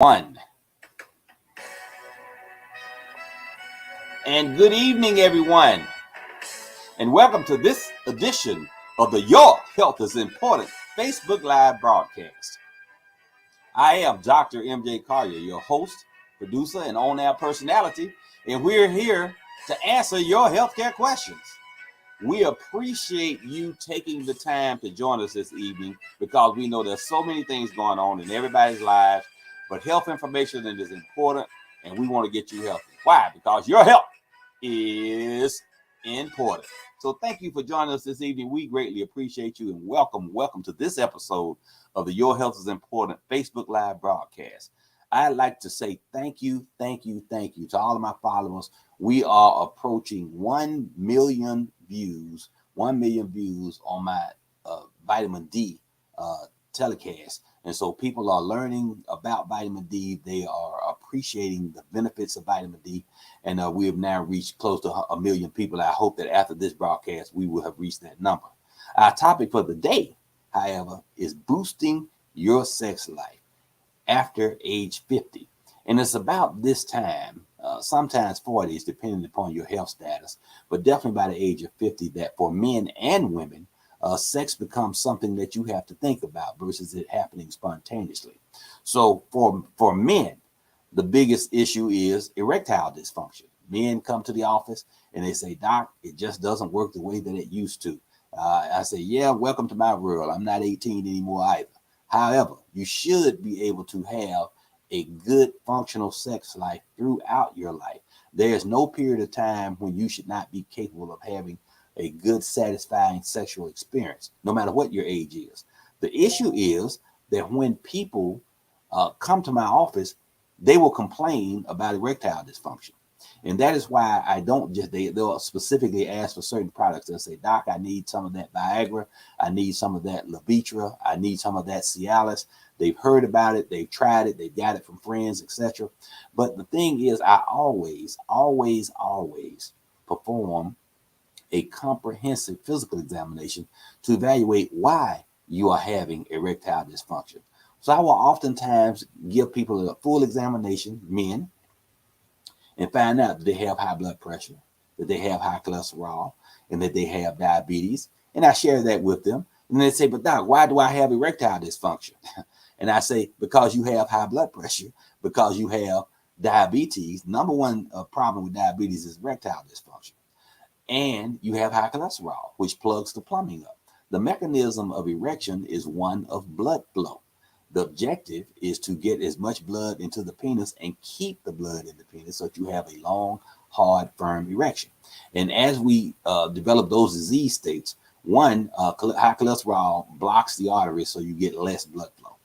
One. And good evening, everyone. And welcome to this edition of the Your Health is Important Facebook Live broadcast. I am Dr. MJ Collier, your host, producer, and on-air personality, and we're here to answer your healthcare questions. We appreciate you taking the time to join us this evening because we know there's so many things going on in everybody's lives, but health information is important, and we want to get you healthy. Why? Because your health is important. So thank you for joining us this evening. We greatly appreciate you, and welcome to this episode of the Your Health is Important Facebook Live broadcast. I'd like to say thank you to all of my followers. We are approaching 1 million views on my vitamin D telecast. And so people are learning about vitamin D. They are appreciating the benefits of vitamin D. And we have now reached close to 1 million people. I hope that after this broadcast, we will have reached that number. Our topic for the day, however, is boosting your sex life after age 50. And it's about this time, sometimes 40s, depending upon your health status, but definitely by the age of 50, that for men and women, sex becomes something that you have to think about versus it happening spontaneously. So for men, the biggest issue is erectile dysfunction. Men come to the office and they say, "Doc, it just doesn't work the way that it used to." I say, "Yeah, welcome to my world. I'm not 18 anymore either." However, you should be able to have a good functional sex life throughout your life. There's no period of time when you should not be capable of having a good, satisfying sexual experience, no matter what your age is. The issue is that when people come to my office, they will complain about erectile dysfunction. And that is why I don't just, they'll specifically ask for certain products. They'll say, "Doc, I need some of that Viagra. I need some of that Levitra. I need some of that Cialis." They've heard about it. They've tried it. They've got it from friends, etc. But the thing is, I always perform a comprehensive physical examination to evaluate why you are having erectile dysfunction. So I will oftentimes give people a full examination, men, and find out that they have high blood pressure, that they have high cholesterol, and that they have diabetes. And I share that with them. And they say, "But Doc, why do I have erectile dysfunction?" And I say, because you have high blood pressure, because you have diabetes. Number one problem with diabetes is erectile dysfunction. And you have high cholesterol, which plugs the plumbing up. The mechanism of erection is one of blood flow. The objective is to get as much blood into the penis and keep the blood in the penis so that you have a long, hard, firm erection. And as we develop those disease states, one, high cholesterol blocks the arteries so you get less blood flow.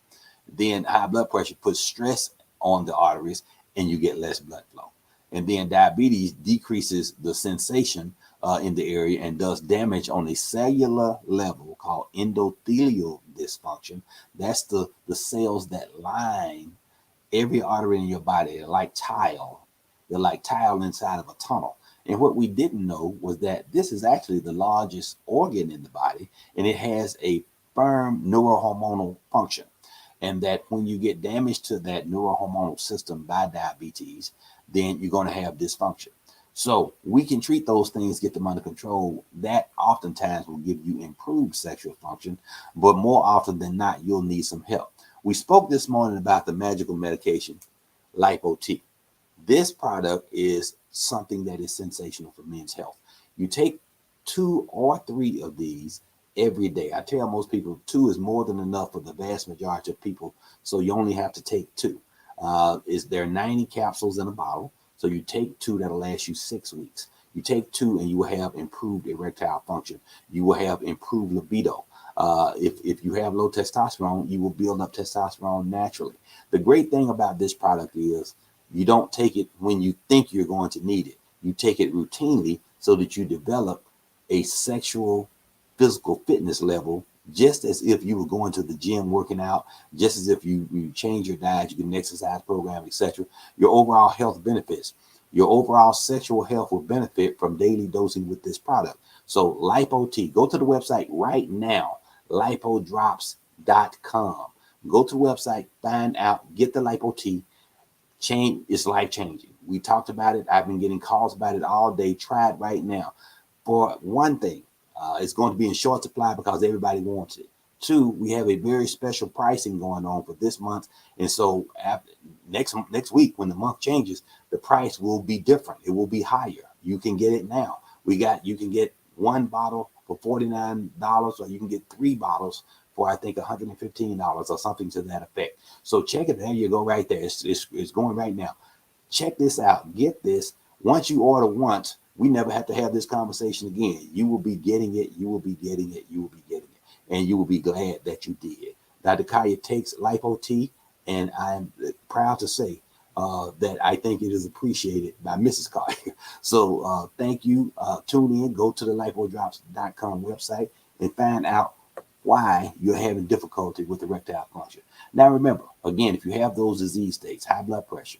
Then high blood pressure puts stress on the arteries and you get less blood flow. And then diabetes decreases the sensation in the area and does damage on a cellular level called endothelial dysfunction. That's the cells that line every artery in your body. They're like tile. They're like tile inside of a tunnel. And what we didn't know was that this is actually the largest organ in the body, and it has a firm neurohormonal function. And that when you get damage to that neurohormonal system by diabetes, then you're going to have dysfunction. So we can treat those things, get them under control. That oftentimes will give you improved sexual function, but more often than not, you'll need some help. We spoke this morning about the magical medication, Lipo-T. This product is something that is sensational for men's health. You take 2 or 3 of these every day. I tell most people 2 is more than enough for the vast majority of people, so you only have to take 2. There are 90 capsules in a bottle, so you take 2, that'll last you 6 weeks. You take 2 and you will have improved erectile function. You will have improved libido. If you have low testosterone, you will build up testosterone naturally. The great thing about this product is you don't take it when you think you're going to need it. You take it routinely so that you develop a sexual physical fitness level, just as if you were going to the gym working out, just as if you change your diet, you get an exercise program, etc. Your overall health benefits. Your overall sexual health will benefit from daily dosing with this product. So Lipo-T, go to the website right now, lipodrops.com. Go to the website, find out, get the Lipo T. Change, it's life changing. We talked about it. I've been getting calls about it all day. Try it right now. For one thing, it's going to be in short supply because everybody wants it. Two, we have a very special pricing going on for this month, and so after, next week when the month changes, the price will be different. It will be higher. You can get it now. You can get one bottle for $49, or you can get 3 bottles for I think $115 or something to that effect. So check it. There you go, right there. It's going right now. Check this out. Get this. Once you order once, we never have to have this conversation again. You will be getting it. You will be getting it. You will be getting it, and you will be glad that you did. Dr. Collier takes Lipo T, and I'm proud to say that I think it is appreciated by Mrs. Collier. So thank you. Tune in. Go to the lipodrops.com website and find out why you're having difficulty with erectile function. Now, remember, again, if you have those disease states, high blood pressure,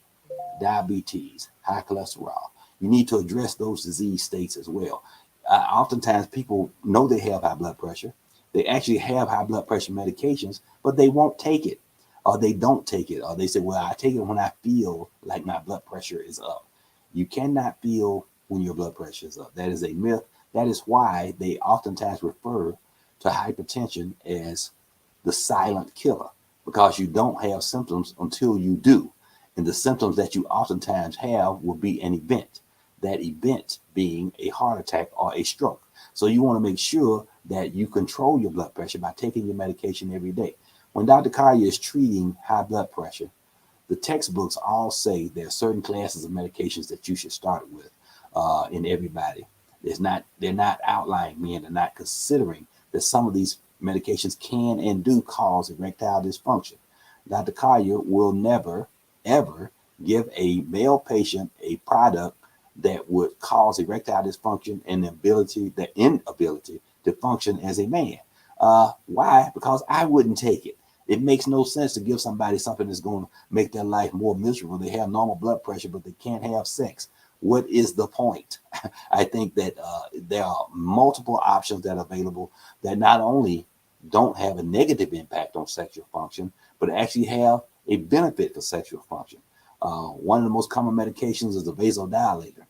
diabetes, high cholesterol, you need to address those disease states as well. Oftentimes, people know they have high blood pressure. They actually have high blood pressure medications, but they won't take it, or they don't take it, or they say, well, I take it when I feel like my blood pressure is up. You cannot feel when your blood pressure is up. That is a myth. That is why they oftentimes refer to hypertension as the silent killer, because you don't have symptoms until you do. And the symptoms that you oftentimes have will be an event, that event being a heart attack or a stroke. So you want to make sure that you control your blood pressure by taking your medication every day. When Dr. Collier is treating high blood pressure, the textbooks all say there are certain classes of medications that you should start with in everybody. They're not outlying me, and they're not considering that some of these medications can and do cause erectile dysfunction. Dr. Collier will never, ever give a male patient a product that would cause erectile dysfunction and the inability to function as a man. Why? Because I wouldn't take it. It makes no sense to give somebody something that's going to make their life more miserable. They have normal blood pressure, but they can't have sex. What is the point? I think that there are multiple options that are available that not only don't have a negative impact on sexual function, but actually have a benefit for sexual function. One of the most common medications is a vasodilator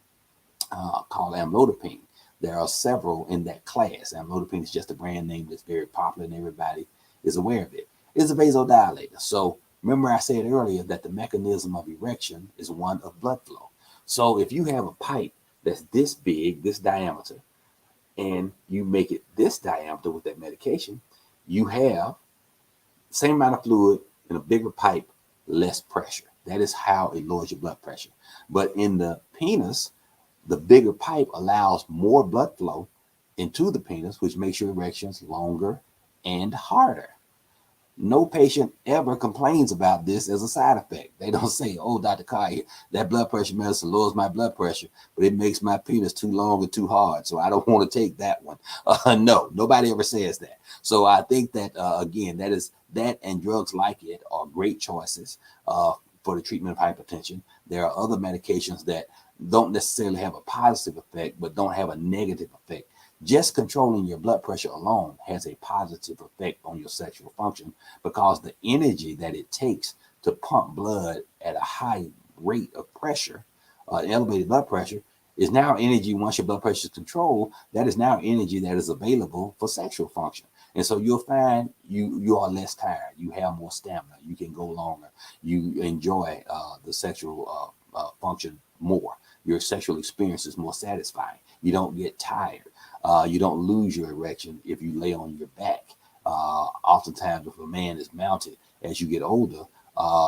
called amlodipine. There are several in that class. Amlodipine is just a brand name that's very popular and everybody is aware of it. It's a vasodilator. So remember I said earlier that the mechanism of erection is one of blood flow. So if you have a pipe that's this big, this diameter, and you make it this diameter with that medication, you have the same amount of fluid in a bigger pipe, less pressure. That is how it lowers your blood pressure. But in the penis, the bigger pipe allows more blood flow into the penis, which makes your erections longer and harder. No patient ever complains about this as a side effect. They don't say, oh, Dr. Collier, that blood pressure medicine lowers my blood pressure, but it makes my penis too long and too hard, so I don't want to take that one. No, nobody ever says that. So I think that, again, that and drugs like it are great choices for the treatment of hypertension. There are other medications that don't necessarily have a positive effect, but don't have a negative effect. Just controlling your blood pressure alone has a positive effect on your sexual function, because the energy that it takes to pump blood at a high rate of pressure, elevated blood pressure, is now energy. Once your blood pressure is controlled, that is now energy that is available for sexual function. And so you'll find you are less tired. You have more stamina. You can go longer. You enjoy the sexual function more. Your sexual experience is more satisfying. You don't get tired. You don't lose your erection if you lay on your back. Oftentimes, if a man is mounted as you get older,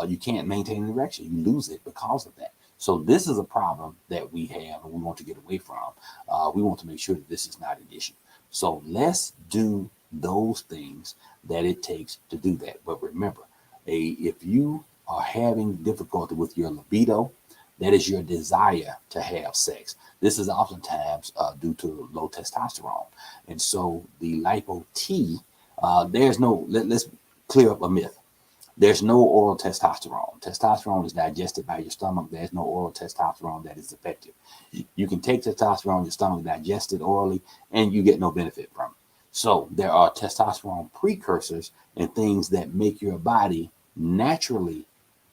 you can't maintain an erection. You lose it because of that. So this is a problem that we have and we want to get away from. We want to make sure that this is not an issue. So let's do those things that it takes to do that. But remember, if you are having difficulty with your libido, that is your desire to have sex. This is oftentimes due to low testosterone. And so the Lipo T, let's clear up a myth. There's no oral testosterone. Testosterone is digested by your stomach. There's no oral testosterone that is effective. You can take testosterone, your stomach digest it orally, and you get no benefit from it. So there are testosterone precursors and things that make your body naturally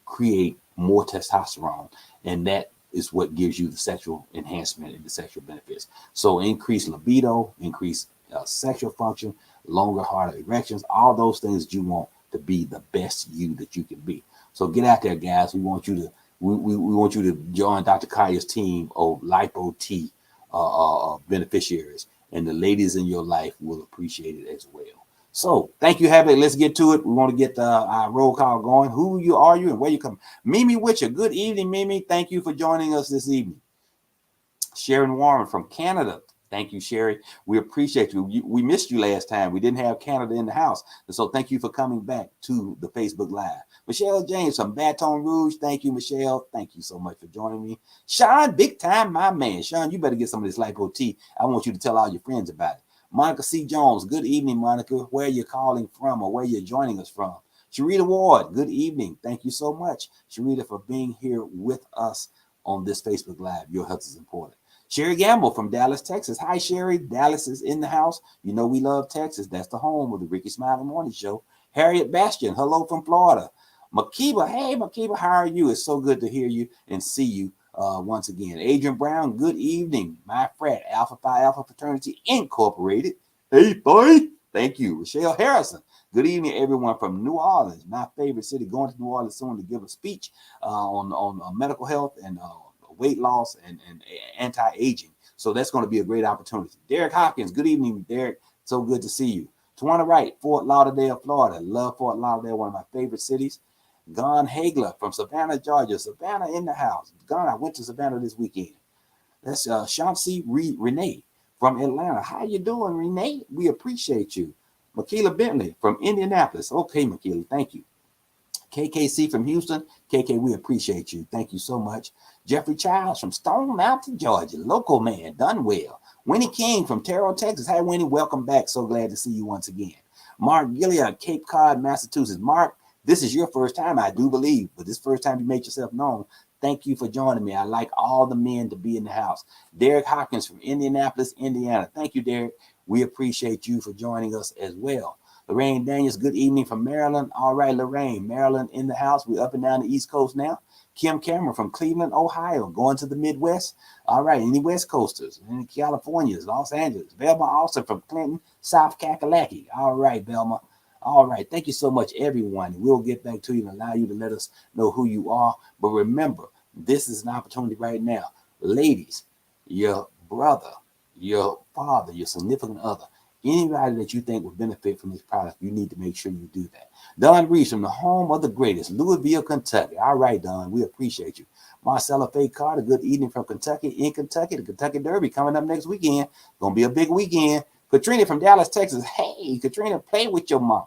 create more testosterone, and that is what gives you the sexual enhancement and the sexual benefits. So increased libido, increased sexual function, longer, harder erections, all those things that you want to be the best you that you can be. So get out there, guys. We want you to want you to join Dr. Collier's team of Lipo T beneficiaries, and the ladies in your life will appreciate it as well. So thank you, Habit. Let's get to it. We want to get our roll call going. Who you are you and where you come? Mimi Witcher. Good evening, Mimi. Thank you for joining us this evening. Sharon Warren from Canada. Thank you, Sherry. We appreciate you. We missed you last time. We didn't have Canada in the house. And so thank you for coming back to the Facebook Live. Michelle James from Baton Rouge. Thank you, Michelle. Thank you so much for joining me. Sean, big time, my man. Sean, you better get some of this Lipo Tea. I want you to tell all your friends about it. Monica C. Jones. Good evening, Monica. Where you're calling from or where you're joining us from. Sharita Ward. Good evening. Thank you so much, Sharita, for being here with us on this Facebook Live. Your health is important. Sherry Gamble from Dallas, Texas. Hi, Sherry. Dallas is in the house. You know we love Texas. That's the home of the Rickey Smiley Morning Show. Harriet Bastian. Hello from Florida. Makiba. Hey, Makiba. How are you? It's so good to hear you and see you once again. Adrian Brown. Good evening. My frat, Alpha Phi Alpha Fraternity Incorporated. Hey, boy. Thank you. Rochelle Harrison. Good evening, everyone from New Orleans, my favorite city. Going to New Orleans soon to give a speech on medical health and weight loss and anti-aging. So that's going to be a great opportunity. Derek Hopkins, good evening, Derek. So good to see you. Tawana Wright, Fort Lauderdale, Florida. Love Fort Lauderdale, one of my favorite cities. Gon Hagler from Savannah, Georgia. Savannah in the house. Gon, I went to Savannah this weekend. That's Chauncey Renee from Atlanta. How you doing, Renee? We appreciate you. Makila Bentley from Indianapolis. Okay, Makila, thank you. KKC from Houston. KK, we appreciate you. Thank you so much. Jeffrey Childs from Stone Mountain, Georgia. Local man, done well. Winnie King from Terrell, Texas. Hi, Winnie. Welcome back. So glad to see you once again. Mark Gilliard, Cape Cod, Massachusetts. Mark, this is your first time, I do believe, but this first time you made yourself known. Thank you for joining me. I like all the men to be in the house. Derek Hopkins from Indianapolis, Indiana. Thank you, Derek. We appreciate you for joining us as well. Lorraine Daniels, good evening from Maryland. All right, Lorraine, Maryland in the house. We're up and down the East Coast now. Kim Cameron from Cleveland, Ohio, going to the Midwest. All right, any West Coasters, any Californias, Los Angeles. Velma Austin from Clinton, South Kakalaki. All right, Velma. All right, thank you so much, everyone. We'll get back to you and allow you to let us know who you are. But remember, this is an opportunity right now. Ladies, your brother, your father, your significant other, anybody that you think would benefit from this product, you need to make sure you do that. Don Reese from the home of the greatest, Louisville, Kentucky. All right, Don, we appreciate you. Marcella Faye Carter, good evening from Kentucky. In Kentucky, the Kentucky Derby coming up next weekend. Going to be a big weekend. Katrina from Dallas, Texas. Hey, Katrina, play with your mom.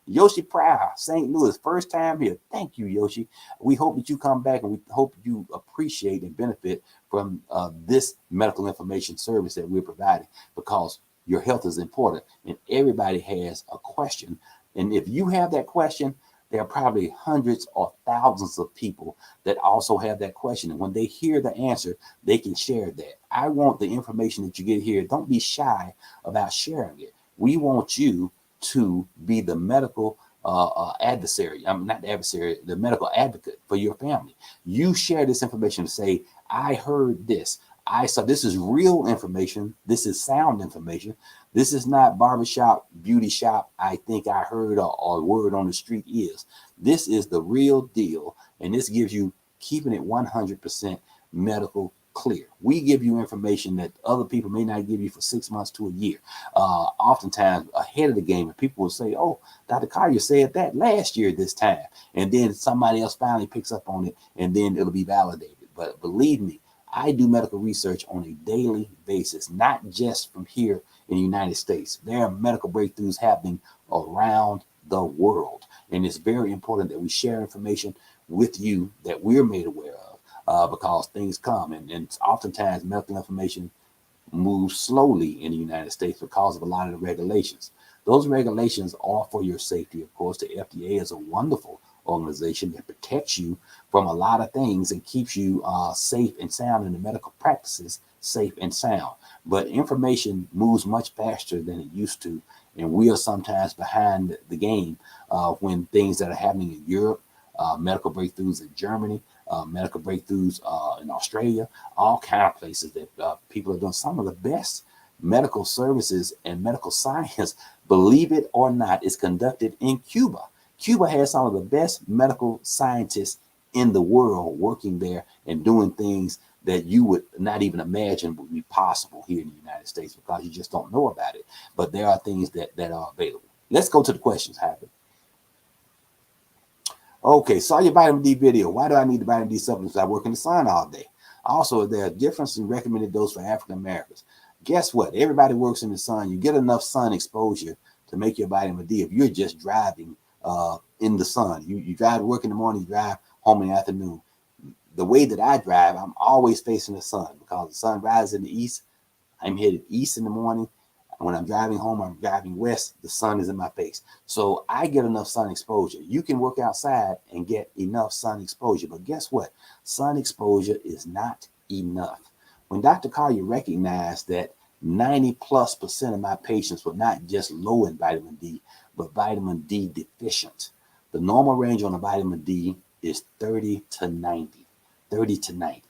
Yoshi Pryor, St. Louis, first time here. Thank you, Yoshi. We hope that you come back and we hope you appreciate and benefit from this medical information service that we're providing, because your health is important and everybody has a question. And if you have that question, there are probably hundreds or thousands of people that also have that question. And when they hear the answer, they can share that. I want the information that you get here. Don't be shy about sharing it. We want you to be the medical adversary. I'm not the adversary, the medical advocate for your family. You share this information to say, I heard this. I saw this is real information. This is sound information. This is not barbershop, beauty shop. I think I heard or word on the street is. This is the real deal. And this gives you keeping it 100% medical clear. We give you information that other people may not give you for 6 months to a year. Oftentimes ahead of the game, and people will say, oh, Dr. Collier said that last year this time. And then somebody else finally picks up on it and then it'll be validated. But believe me, I do medical research on a daily basis, not just from here in the United States. There are medical breakthroughs happening around the world. And it's very important that we share information with you that we're made aware of because things come. And oftentimes medical information moves slowly in the United States because of a lot of the regulations. Those regulations are for your safety. Of course, the FDA is a wonderful organization that protects you from a lot of things and keeps you safe and sound in the medical practices, safe and sound. But information moves much faster than it used to. And we are sometimes behind the game when things that are happening in Europe, medical breakthroughs in Germany, medical breakthroughs in Australia, all kind of places that people are doing some of the best medical services and medical science, believe it or not, is conducted in Cuba. Cuba has some of the best medical scientists in the world working there and doing things that you would not even imagine would be possible here in the United States because you just don't know about it. But there are things that are available. Let's go to the questions, Happy. Okay, saw your vitamin D video. Why do I need the vitamin D supplements? I work in the sun all day. Also, there are differences in recommended dose for African Americans. Guess what? Everybody works in the sun. You get enough sun exposure to make your vitamin D if you're just driving in the sun. You drive to work in the morning, you drive home in the afternoon. The way that I drive, I'm always facing the sun because the sun rises in the east. I'm headed east in the morning. When I'm driving home, I'm driving west. The sun is in my face. So I get enough sun exposure. You can work outside and get enough sun exposure. But guess what? Sun exposure is not enough. When Dr. Collier recognized that 90+% of my patients were not just low in vitamin D, but vitamin D deficient. The normal range on a vitamin D is 30 to 90. 30 to 90.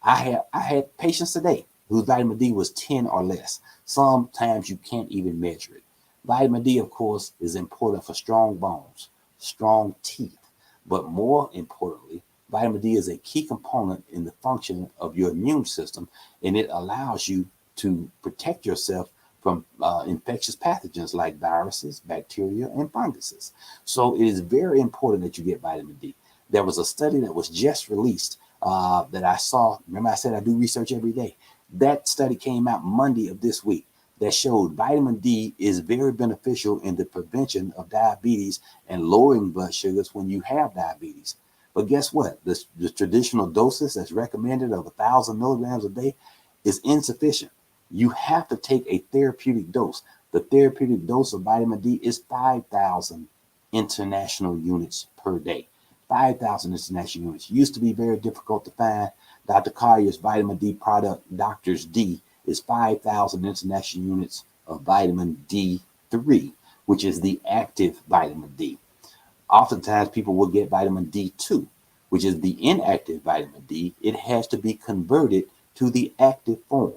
I had patients today whose vitamin D was 10 or less. Sometimes you can't even measure it. Vitamin D, of course, is important for strong bones, strong teeth, but more importantly, vitamin D is a key component in the function of your immune system, and it allows you to protect yourself from infectious pathogens like viruses, bacteria, and funguses. So it is very important that you get vitamin D. There was a study that was just released that I saw. Remember I said I do research every day. That study came out Monday of this week that showed vitamin D is very beneficial in the prevention of diabetes and lowering blood sugars when you have diabetes. But guess what? The traditional doses that's recommended of 1,000 milligrams a day is insufficient. You have to take a therapeutic dose. The therapeutic dose of vitamin D is 5,000 international units per day. 5,000 international units. Used to be very difficult to find. Dr. Collier's vitamin D product, Doctor's D, is 5,000 international units of vitamin D3, which is the active vitamin D. Oftentimes, people will get vitamin D2, which is the inactive vitamin D. It has to be converted to the active form.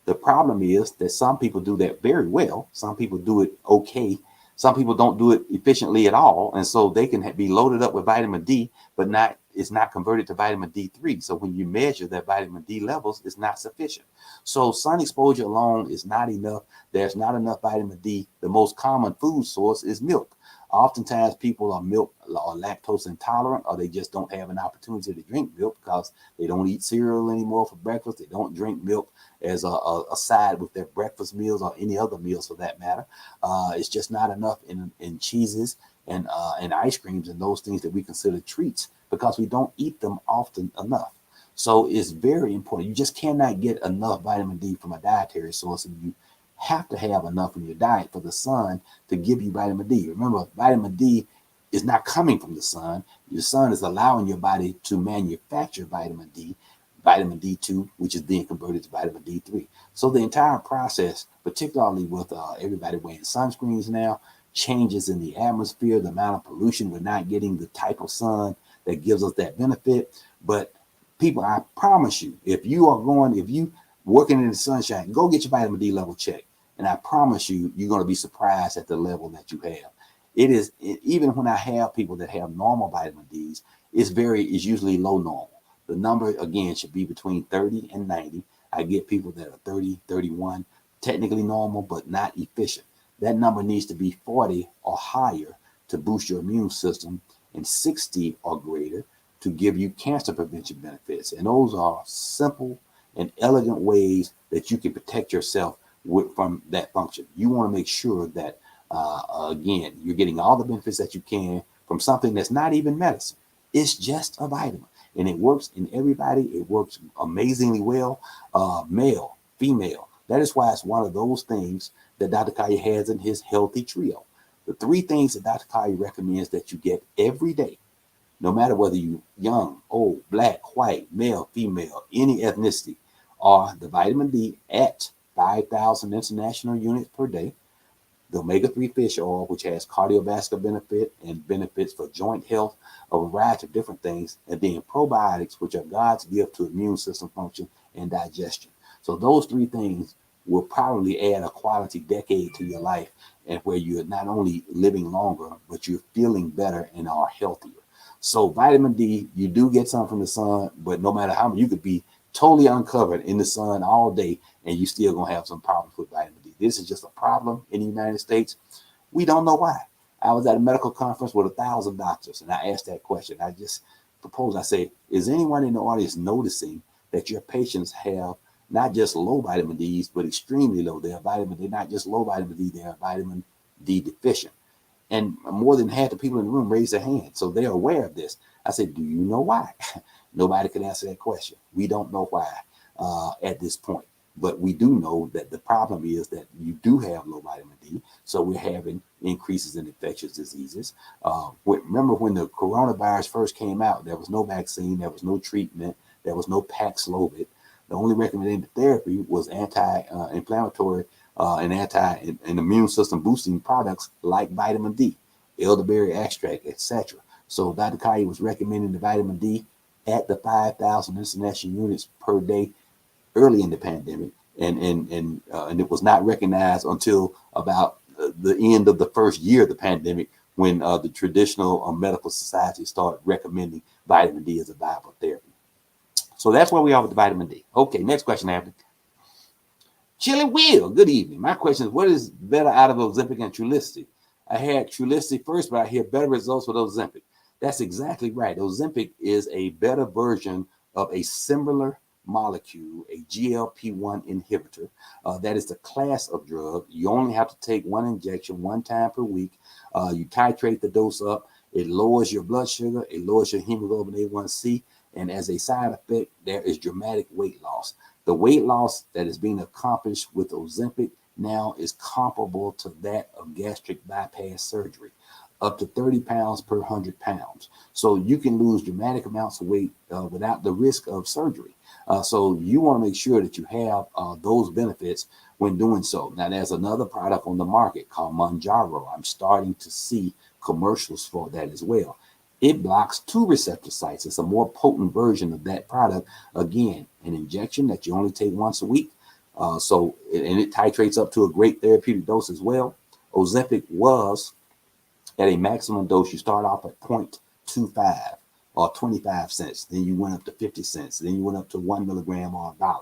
The problem is that some people do that very well. Some people do it okay. Some people don't do it efficiently at all. And so they can be loaded up with vitamin D, but it's not converted to vitamin D3. So when you measure that vitamin D levels, it's not sufficient. So sun exposure alone is not enough. There's not enough vitamin D. The most common food source is milk. Oftentimes people are milk or lactose intolerant, or they just don't have an opportunity to drink milk because they don't eat cereal anymore for breakfast. They don't drink milk as a side with their breakfast meals or any other meals for that matter. It's just not enough in cheeses and ice creams and those things that we consider treats because we don't eat them often enough. So it's very important. You just cannot get enough vitamin D from a dietary source, and you have to have enough in your diet for the sun to give you vitamin D. Remember, vitamin D is not coming from the sun. The sun is allowing your body to manufacture vitamin D, vitamin D2, which is then converted to vitamin D3. So the entire process, particularly with everybody wearing sunscreens now, changes in the atmosphere, the amount of pollution, we're not getting the type of sun that gives us that benefit. But people, I promise you, if you working in the sunshine, go get your vitamin D level checked. And I promise you, you're going to be surprised at the level that you have. Even when I have people that have normal vitamin Ds, it's usually low normal. The number, again, should be between 30 and 90. I get people that are 30, 31, technically normal, but not efficient. That number needs to be 40 or higher to boost your immune system, and 60 or greater to give you cancer prevention benefits. And those are simple and elegant ways that you can protect yourself from that function. You want to make sure that, again, you're getting all the benefits that you can from something that's not even medicine. It's just a vitamin. And it works in everybody. It works amazingly well, male, female. That is why it's one of those things that Dr. Collier has in his healthy trio. The 3 things that Dr. Collier recommends that you get every day, no matter whether you're young, old, black, white, male, female, any ethnicity, are the vitamin D at 5,000 international units per day, the omega-3 fish oil, which has cardiovascular benefit and benefits for joint health, a variety of different things, and then probiotics, which are God's gift to immune system function and digestion. So those three things will probably add a quality decade to your life, and where you're not only living longer, but you're feeling better and are healthier. So vitamin D, you do get some from the sun, but no matter how much, you could be totally uncovered in the sun all day and you still gonna have some problems with vitamin D. This is just a problem in the United States. We don't know why. I was at a medical conference with 1,000 doctors and I asked that question. I just proposed, I say, is anyone in the audience noticing that your patients have not just low vitamin D's, but extremely low? They're not just low vitamin D, they're vitamin D deficient. And more than half the people in the room raised their hand. So they're aware of this. I said, do you know why? Nobody can answer that question. We don't know why at this point. But we do know that the problem is that you do have low vitamin D. So we're having increases in infectious diseases. Remember when the coronavirus first came out, there was no vaccine, there was no treatment, there was no Paxlovid. The only recommended therapy was anti-inflammatory and immune system boosting products like vitamin D, elderberry extract, etc. So Dr. Collier was recommending the vitamin D at the 5,000 international units per day early in the pandemic, and it was not recognized until about the end of the first year of the pandemic, when the traditional medical society started recommending vitamin D as a viable therapy. So that's where we are with the vitamin D. Okay, next question, Abby. Chili Will, good evening. My question is, what is better out of Ozympic and Trulicity? I had Trulicity first, but I hear better results with Ozympic. That's exactly right. Ozympic is a better version of a similar molecule, a GLP-1 inhibitor. That is the class of drug. You only have to take one injection one time per week. You titrate the dose up. It lowers your blood sugar. It lowers your hemoglobin A1C. And as a side effect, there is dramatic weight loss. The weight loss that is being accomplished with Ozempic now is comparable to that of gastric bypass surgery, up to 30 pounds per 100 pounds. So you can lose dramatic amounts of weight without the risk of surgery. So you want to make sure that you have those benefits when doing so. Now, there's another product on the market called Mounjaro. I'm starting to see commercials for that as well. It blocks 2 receptor sites. It's a more potent version of that product. Again, an injection that you only take once a week. And it titrates up to a great therapeutic dose as well. Ozempic was at a maximum dose. You start off at 0.25 or 25 cents. Then you went up to 50 cents. Then you went up to 1 milligram or $1.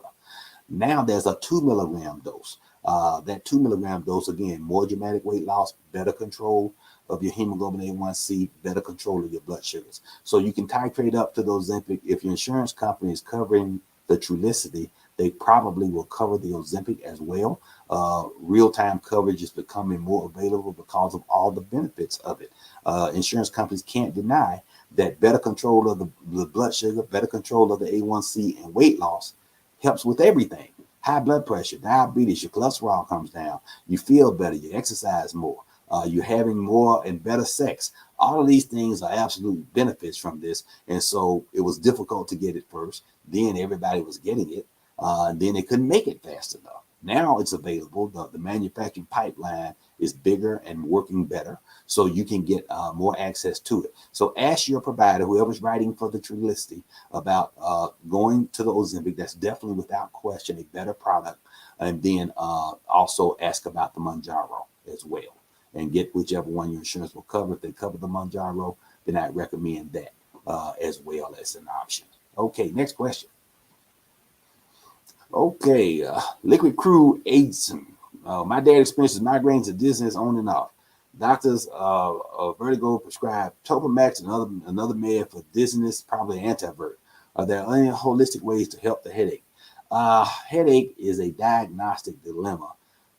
Now there's a 2 milligram dose. That 2 milligram dose, again, more dramatic weight loss, better control of your hemoglobin A1C, better control of your blood sugars. So you can titrate up to those Ozempic. If your insurance company is covering the Trulicity, they probably will cover the Ozempic as well. Real-time coverage is becoming more available because of all the benefits of it. Insurance companies can't deny that better control of the blood sugar, better control of the A1C, and weight loss helps with everything. High blood pressure, diabetes, your cholesterol comes down, you feel better, you exercise more. You're having more and better sex. All of these things are absolute benefits from this. And so it was difficult to get it first. Then everybody was getting it. And then they couldn't make it fast enough. Now it's available. The manufacturing pipeline is bigger and working better. So you can get more access to it. So ask your provider, whoever's writing for the Trulicity, about going to the Ozempic. That's definitely without question a better product. And then also ask about the Mounjaro as well, and get whichever one your insurance will cover. If they cover the Mounjaro, then I'd recommend that as well as an option. Okay, next question. Okay, Liquid Crew Aidson. My dad experiences migraines and dizziness on and off. Doctors vertigo prescribed Topamax and another med for dizziness, probably antivert. Are there any holistic ways to help the headache? Headache is a diagnostic dilemma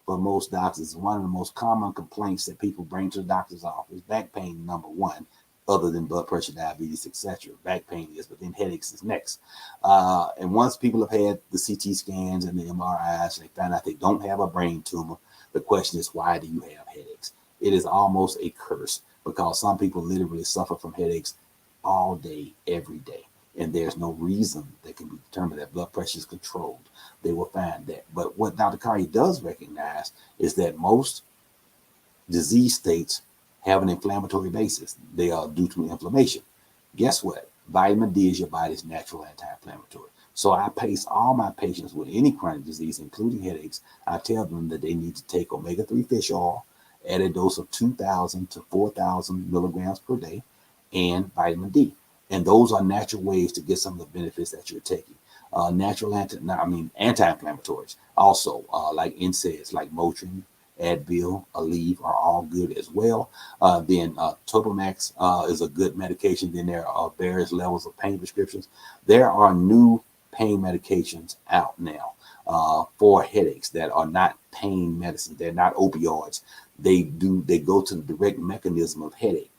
for most doctors. One of the most common complaints that people bring to the doctor's office. Back pain, number one, other than blood pressure, diabetes, etc. Back pain is, but then headaches is next. And once people have had the CT scans and the MRIs, and they find out they don't have a brain tumor, the question is, why do you have headaches? It is almost a curse, because some people literally suffer from headaches all day, every day. And there's no reason that can be determined that blood pressure is controlled. They will find that. But what Dr. Collier does recognize is that most disease states have an inflammatory basis. They are due to inflammation. Guess what? Vitamin D is your body's natural anti-inflammatory. So I pace all my patients with any chronic disease, including headaches. I tell them that they need to take omega-3 fish oil at a dose of 2,000 to 4,000 milligrams per day and vitamin D. And those are natural ways to get some of the benefits that you're taking. Natural anti-inflammatories also, like NSAIDs, like Motrin, Advil, Aleve are all good as well. Then Topamax is a good medication. Then there are various levels of pain prescriptions. There are new pain medications out now for headaches that are not pain medicine. They're not opioids. They go to the direct mechanism of headache.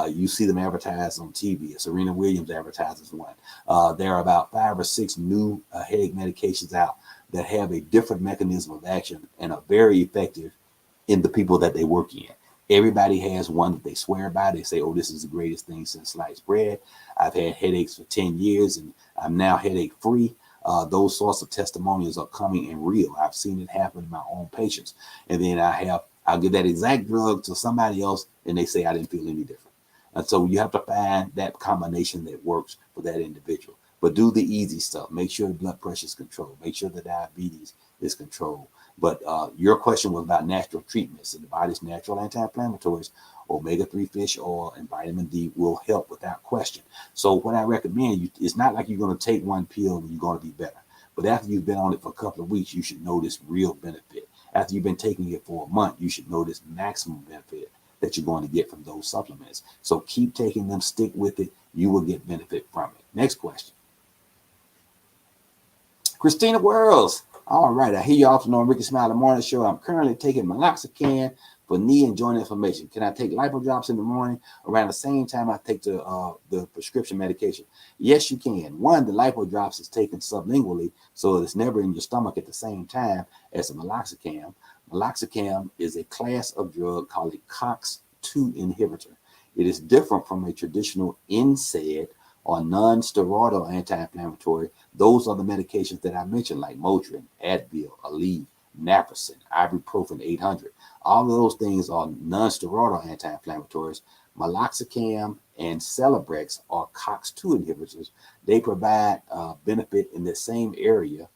You see them advertised on TV. Serena Williams advertises one. There are about 5 or 6 new headache medications out that have a different mechanism of action and are very effective in the people that they work in. Everybody has one that they swear by. They say, oh, this is the greatest thing since sliced bread. I've had headaches for 10 years and I'm now headache free. Those sorts of testimonials are coming and real. I've seen it happen in my own patients. And then I'll give that exact drug to somebody else and they say I didn't feel any different. And so you have to find that combination that works for that individual. But do the easy stuff. Make sure the blood pressure is controlled. Make sure the diabetes is controlled. But your question was about natural treatments, and the body's natural anti-inflammatories, omega-3 fish oil and vitamin D will help without question. So what I recommend you, it's not like you're going to take one pill and you're going to be better. But after you've been on it for a couple of weeks, you should notice real benefit. After you've been taking it for a month, you should notice maximum benefit that you're going to get from those supplements. So keep taking them, stick with it. You will get benefit from it. Next question. Christina Worlds. All right, I hear you often on Rickey Smiley Morning Show. I'm currently taking meloxicam for knee and joint inflammation. Can I take lipo drops in the morning around the same time I take the prescription medication? Yes, you can. One, the lipo drops is taken sublingually, so it's never in your stomach at the same time as the meloxicam. Meloxicam is a class of drug called a COX-2 inhibitor. It is different from a traditional NSAID or non-steroidal anti-inflammatory. Those are the medications that I mentioned, like Motrin, Advil, Aleve, Naproxen, ibuprofen 800. All of those things are non-steroidal anti-inflammatories. Meloxicam and Celebrex are COX-2 inhibitors. They provide benefit in the same area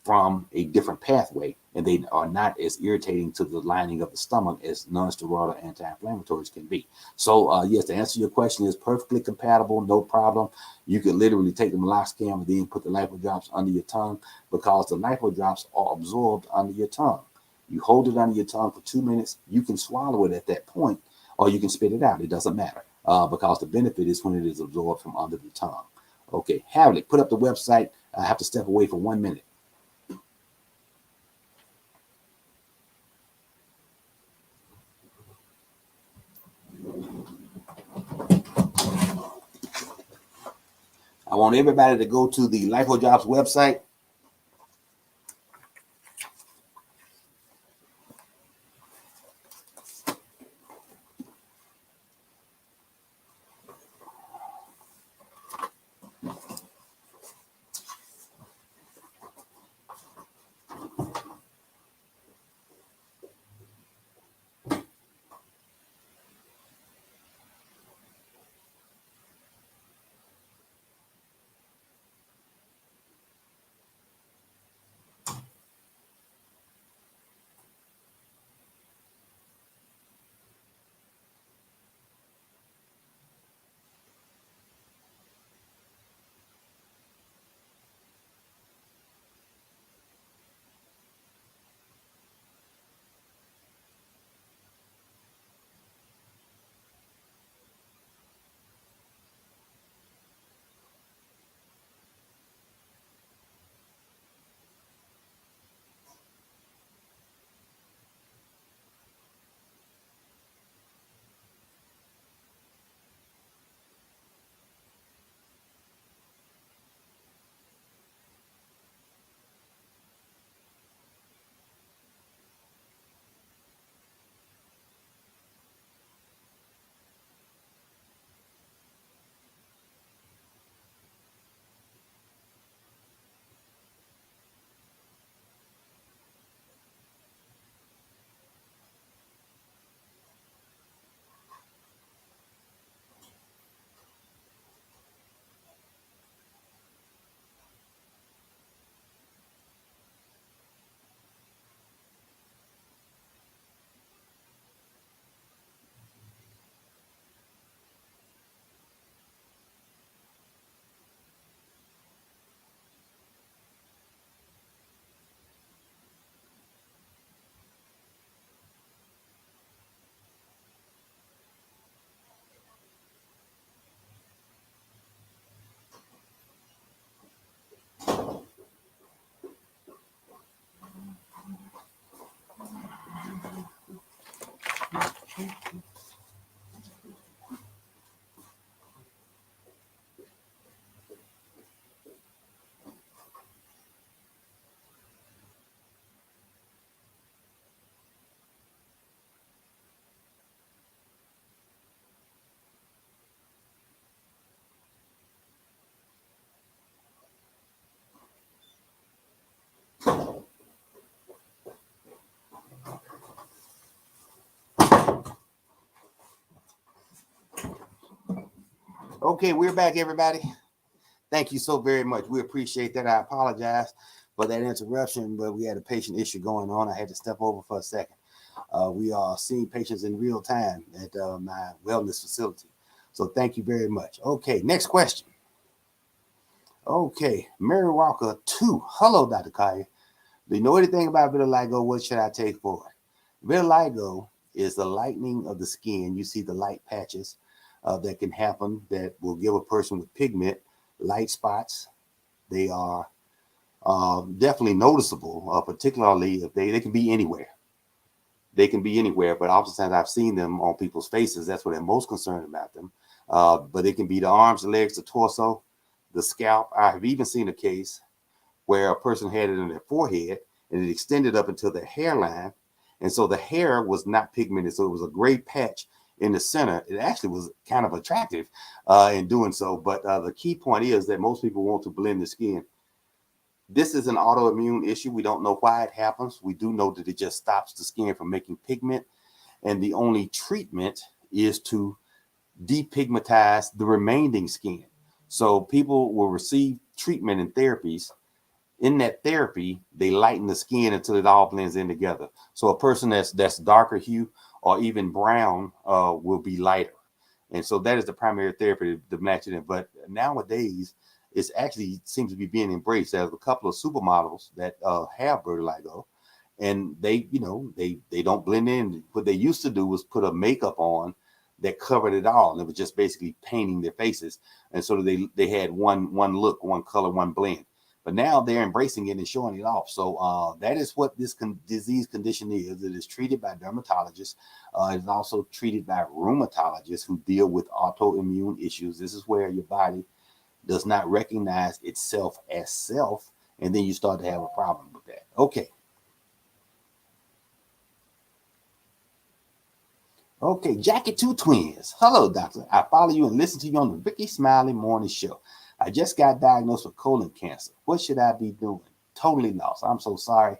from a different pathway, and they are not as irritating to the lining of the stomach as non-steroidal anti-inflammatories can be. So yes, to answer your question, is perfectly compatible, no problem. You can literally take the meloxicam and then put the lipo drops under your tongue, because the lipo drops are absorbed under your tongue. You hold it under your tongue for 2 minutes. You can swallow it at that point, or you can spit it out. It doesn't matter, because the benefit is when it is absorbed from under the tongue. Okay, Havlick, put up the website. I have to step away for 1 minute. I want everybody to go to the LipoDrops website. Okay, we're back, everybody. Thank you so very much. We appreciate that. I apologize for that interruption, but we had a patient issue going on. I had to step over for a second. We are seeing patients in real time at my wellness facility. So thank you very much. Okay, next question. Okay, Mary Walker 2. Hello, Dr. Collier. Do you know anything about vitiligo? What should I take for it? Vitiligo is the lightening of the skin. You see the light patches that can happen that will give a person with pigment light spots. They are definitely noticeable, particularly if they can be anywhere. They can be anywhere, but oftentimes I've seen them on people's faces. That's what I'm most concerned about them. But it can be the arms, the legs, the torso, the scalp. I have even seen a case where a person had it in their forehead and it extended up until the hairline. And so the hair was not pigmented. So it was a gray patch in the center. It actually was kind of attractive in doing so. But the key point is that most people want to blend the skin. This is an autoimmune issue. We don't know why it happens. We do know that it just stops the skin from making pigment. And the only treatment is to depigmentize the remaining skin. So people will receive treatment and therapies. In that therapy, they lighten the skin until it all blends in together. So a person that's darker hue or even brown will be lighter. And so that is the primary therapy to match it in. But nowadays, it actually seems to be being embraced. There's a couple of supermodels that have vitiligo, and they don't blend in. What they used to do was put a makeup on that covered it all, and it was just basically painting their faces. And so they had one look, one color, one blend. But now they're embracing it and showing it off. So that is what this disease condition is. It is treated by dermatologists. It is also treated by rheumatologists who deal with autoimmune issues. This is where your body does not recognize itself as self, and then you start to have a problem with that. Okay. Okay, Jackie Two Twins. Hello, doctor. I follow you and listen to you on the Rickey Smiley Morning Show. I just got diagnosed with colon cancer. What should I be doing? Totally lost. I'm so sorry.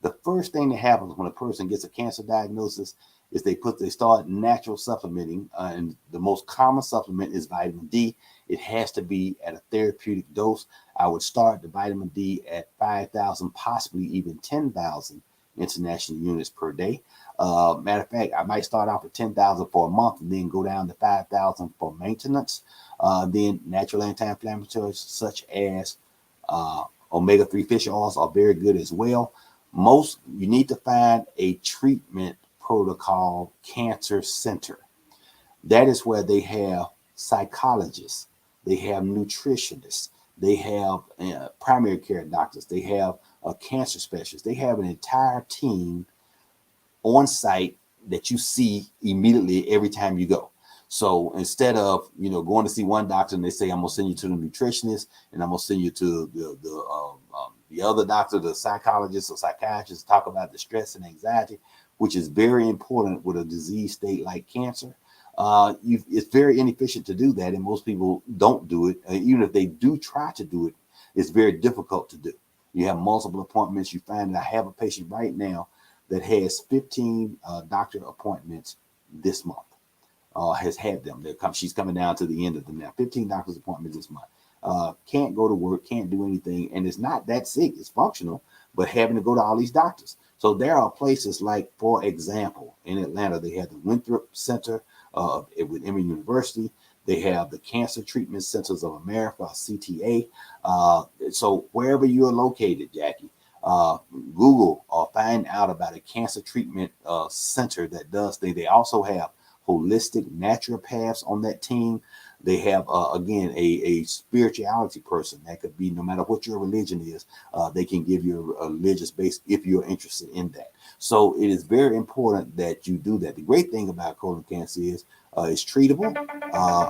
The first thing that happens when a person gets a cancer diagnosis is they start natural supplementing, and the most common supplement is vitamin D. It has to be at a therapeutic dose. I would start the vitamin D at 5,000, possibly even 10,000 international units per day. Matter of fact, I might start off at 10,000 for a month and then go down to 5,000 for maintenance. Then natural anti-inflammatories such as omega-3 fish oils are very good as well. You need to find a treatment protocol cancer center. That is where they have psychologists, they have nutritionists, they have primary care doctors, they have a cancer specialist. They have an entire team on site that you see immediately every time you go. So instead of going to see one doctor and they say, I'm gonna send you to the nutritionist and I'm gonna send you to the other doctor, the psychologist or psychiatrist, talk about the stress and anxiety, which is very important with a disease state like cancer. It's very inefficient to do that, and most people don't do it. Even if they do try to do it, it's very difficult to do. You have multiple appointments. You find that I have a patient right now that has 15 doctor appointments this month. Has had them. She's coming down to the end of them now. 15 doctor's appointments this month. Can't go to work, can't do anything, and it's not that sick. It's functional, but having to go to all these doctors. So there are places like, for example, in Atlanta, they have the Winthrop Center with Emory University. They have the Cancer Treatment Centers of America, CTA. So wherever you're located, Jackie, Google or find out about a cancer treatment center that does things. They also have holistic naturopaths on that team. They have, again, a spirituality person that could be, no matter what your religion is, they can give you a religious base if you're interested in that. So it is very important that you do that. The great thing about colon cancer is it's treatable.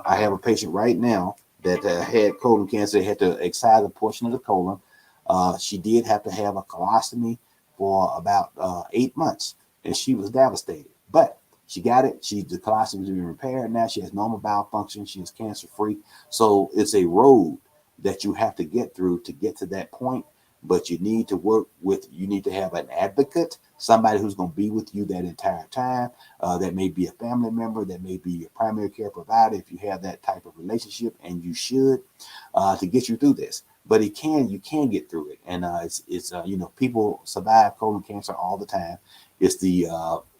I have a patient right now that had colon cancer, had to excise a portion of the colon. She did have to have a colostomy for about 8 months, and she was devastated. But she got it. The colostomy has been repaired now. She has normal bowel function. She is cancer free. So it's a road that you have to get through to get to that point. but you need to have an advocate, somebody who's going to be with you that entire time. That may be a family member, that may be your primary care provider if you have that type of relationship, and you should, to get you through this. But you can get through it, and it's people survive colon cancer all the time. It's the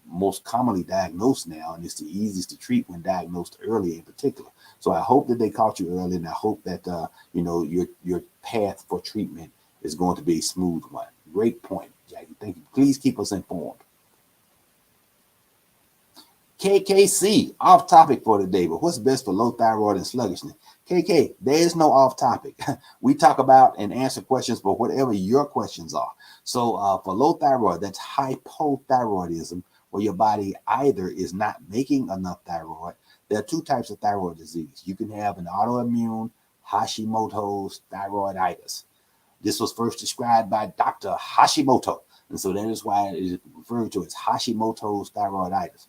most commonly diagnosed now, and it's the easiest to treat when diagnosed early in particular. So I hope that they caught you early, and I hope that your path for treatment is going to be a smooth one. Great point, Jackie. Thank you. Please keep us informed. KKC, off topic for today, but what's best for low thyroid and sluggishness? KK, there is no off topic. We talk about and answer questions for whatever your questions are. So for low thyroid, that's hypothyroidism, where your body either is not making enough thyroid. There are two types of thyroid disease. You can have an autoimmune Hashimoto's thyroiditis. This was first described by Dr. Hashimoto, and so that is why it is referred to as Hashimoto's thyroiditis.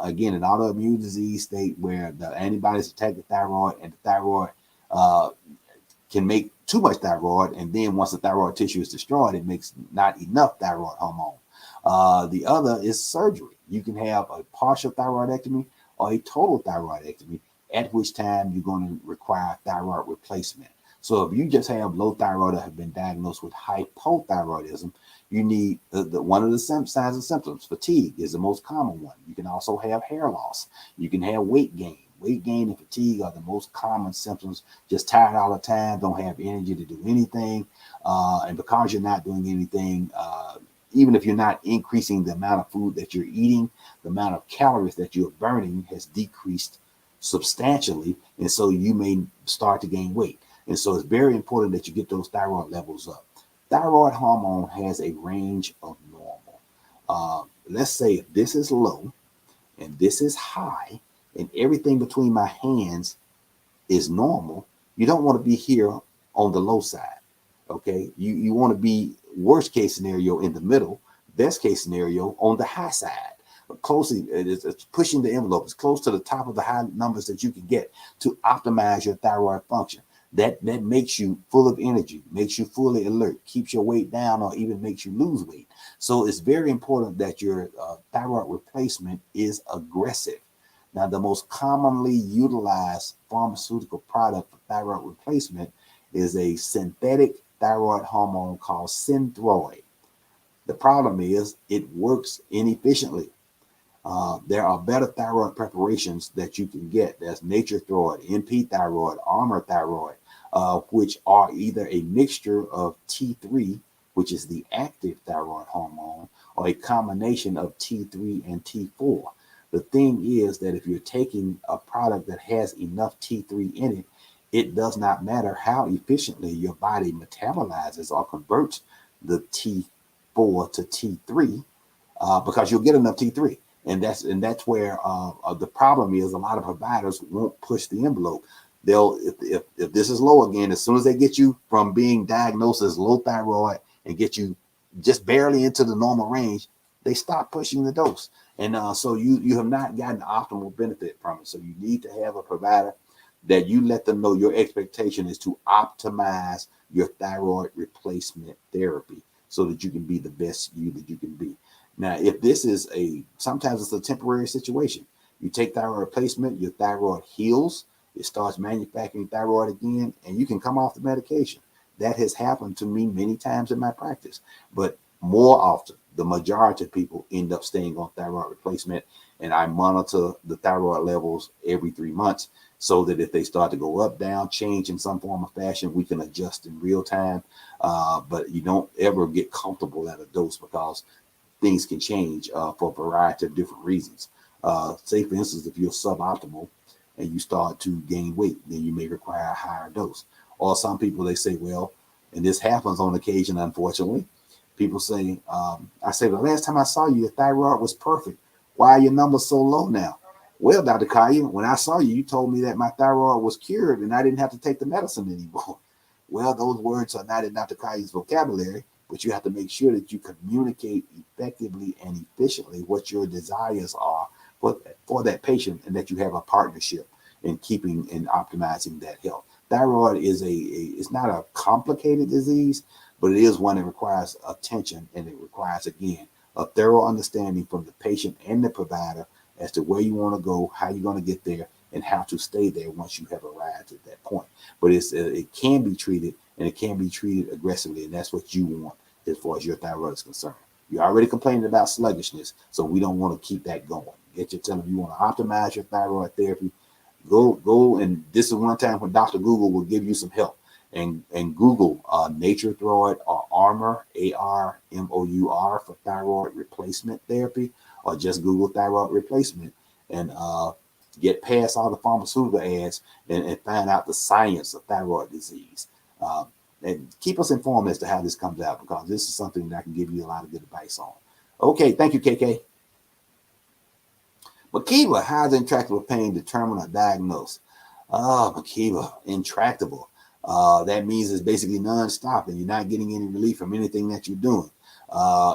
Again, an autoimmune disease state where the antibodies attack the thyroid, and the thyroid can make too much thyroid, and then once the thyroid tissue is destroyed, it makes not enough thyroid hormone. The other is surgery. You can have a partial thyroidectomy or a total thyroidectomy, at which time you're going to require thyroid replacement. So if you just have low thyroid or have been diagnosed with hypothyroidism, you need one of the signs and symptoms. Fatigue is the most common one. You can also have hair loss. You can have weight gain. Weight gain and fatigue are the most common symptoms. Just tired all the time, don't have energy to do anything. And because you're not doing anything, even if you're not increasing the amount of food that you're eating, the amount of calories that you're burning has decreased substantially. And so you may start to gain weight. And so it's very important that you get those thyroid levels up. Thyroid hormone has a range of normal. Let's say if this is low and this is high and everything between my hands is normal, you don't want to be here on the low side. Okay, you want to be worst case scenario in the middle, best case scenario on the high side. Closely, it's pushing the envelope as close to the top of the high numbers that you can get to optimize your thyroid function. That makes you full of energy, makes you fully alert, keeps your weight down, or even makes you lose weight. So it's very important that your thyroid replacement is aggressive. Now, the most commonly utilized pharmaceutical product for thyroid replacement is a synthetic thyroid hormone called Synthroid. The problem is it works inefficiently. There are better thyroid preparations that you can get. There's Nature Thyroid, NP Thyroid, Armor Thyroid, which are either a mixture of T3, which is the active thyroid hormone, or a combination of T3 and T4. The thing is that if you're taking a product that has enough T3 in it, it does not matter how efficiently your body metabolizes or converts the T4 to T3, because you'll get enough T3. And that's where the problem is. A lot of providers won't push the envelope. They'll, if this is low again, as soon as they get you from being diagnosed as low thyroid and get you just barely into the normal range, they stop pushing the dose. And so you have not gotten optimal benefit from it. So you need to have a provider that you let them know your expectation is to optimize your thyroid replacement therapy so that you can be the best you that you can be. Now, if this is sometimes it's a temporary situation. You take thyroid replacement, your thyroid heals, it starts manufacturing thyroid again, and you can come off the medication. That has happened to me many times in my practice, but more often, the majority of people end up staying on thyroid replacement, and I monitor the thyroid levels every 3 months so that if they start to go up, down, change in some form or fashion, we can adjust in real time. But you don't ever get comfortable at a dose because things can change for a variety of different reasons. Say, for instance, if you're suboptimal and you start to gain weight, then you may require a higher dose. Or some people, they say, well, and this happens on occasion, unfortunately, people say, I say, the last time I saw you, your thyroid was perfect. Why are your numbers so low now? Well, Dr. Collier, when I saw you, you told me that my thyroid was cured and I didn't have to take the medicine anymore. Well, those words are not in Dr. Collier's vocabulary, but you have to make sure that you communicate effectively and efficiently what your desires are for that patient, and that you have a partnership in keeping and optimizing that health. Thyroid is it's not a complicated disease. but it is one that requires attention, and it requires, again, a thorough understanding from the patient and the provider as to where you want to go, how you're going to get there, and how to stay there once you have arrived at that point. But it can be treated, and it can be treated aggressively, and that's what you want as far as your thyroid is concerned. You're already complaining about sluggishness, so we don't want to keep that going. Get your telling you want to optimize your thyroid therapy. Go, and this is one time when Dr. Google will give you some help. And Google Nature Thyroid or Armour, ARMOUR, for thyroid replacement therapy, or just Google thyroid replacement, and get past all the pharmaceutical ads and find out the science of thyroid disease. And keep us informed as to how this comes out, because this is something that I can give you a lot of good advice on. Okay, thank you, KK. Makiba, how is intractable pain determined or diagnosed? Makiba, intractable. That means it's basically non-stop and you're not getting any relief from anything that you're doing.